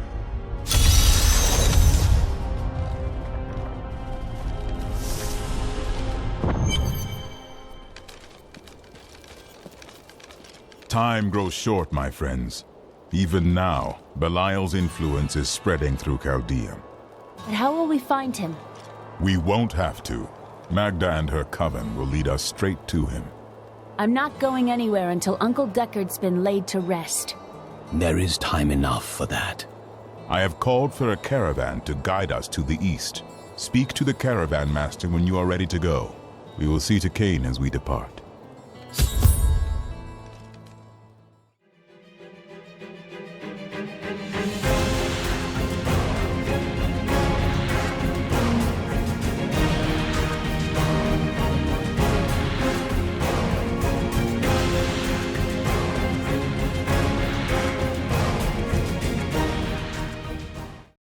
Time grows short, my friends. Even now, Belial's influence is spreading through Chaldeum. But how will we find him? We won't have to. Magda and her coven will lead us straight to him. I'm not going anywhere until Uncle Deckard's been laid to rest. There is time enough for that. I have called for a caravan to guide us to the east. Speak to the caravan master when you are ready to go. We will see to Cain as we depart.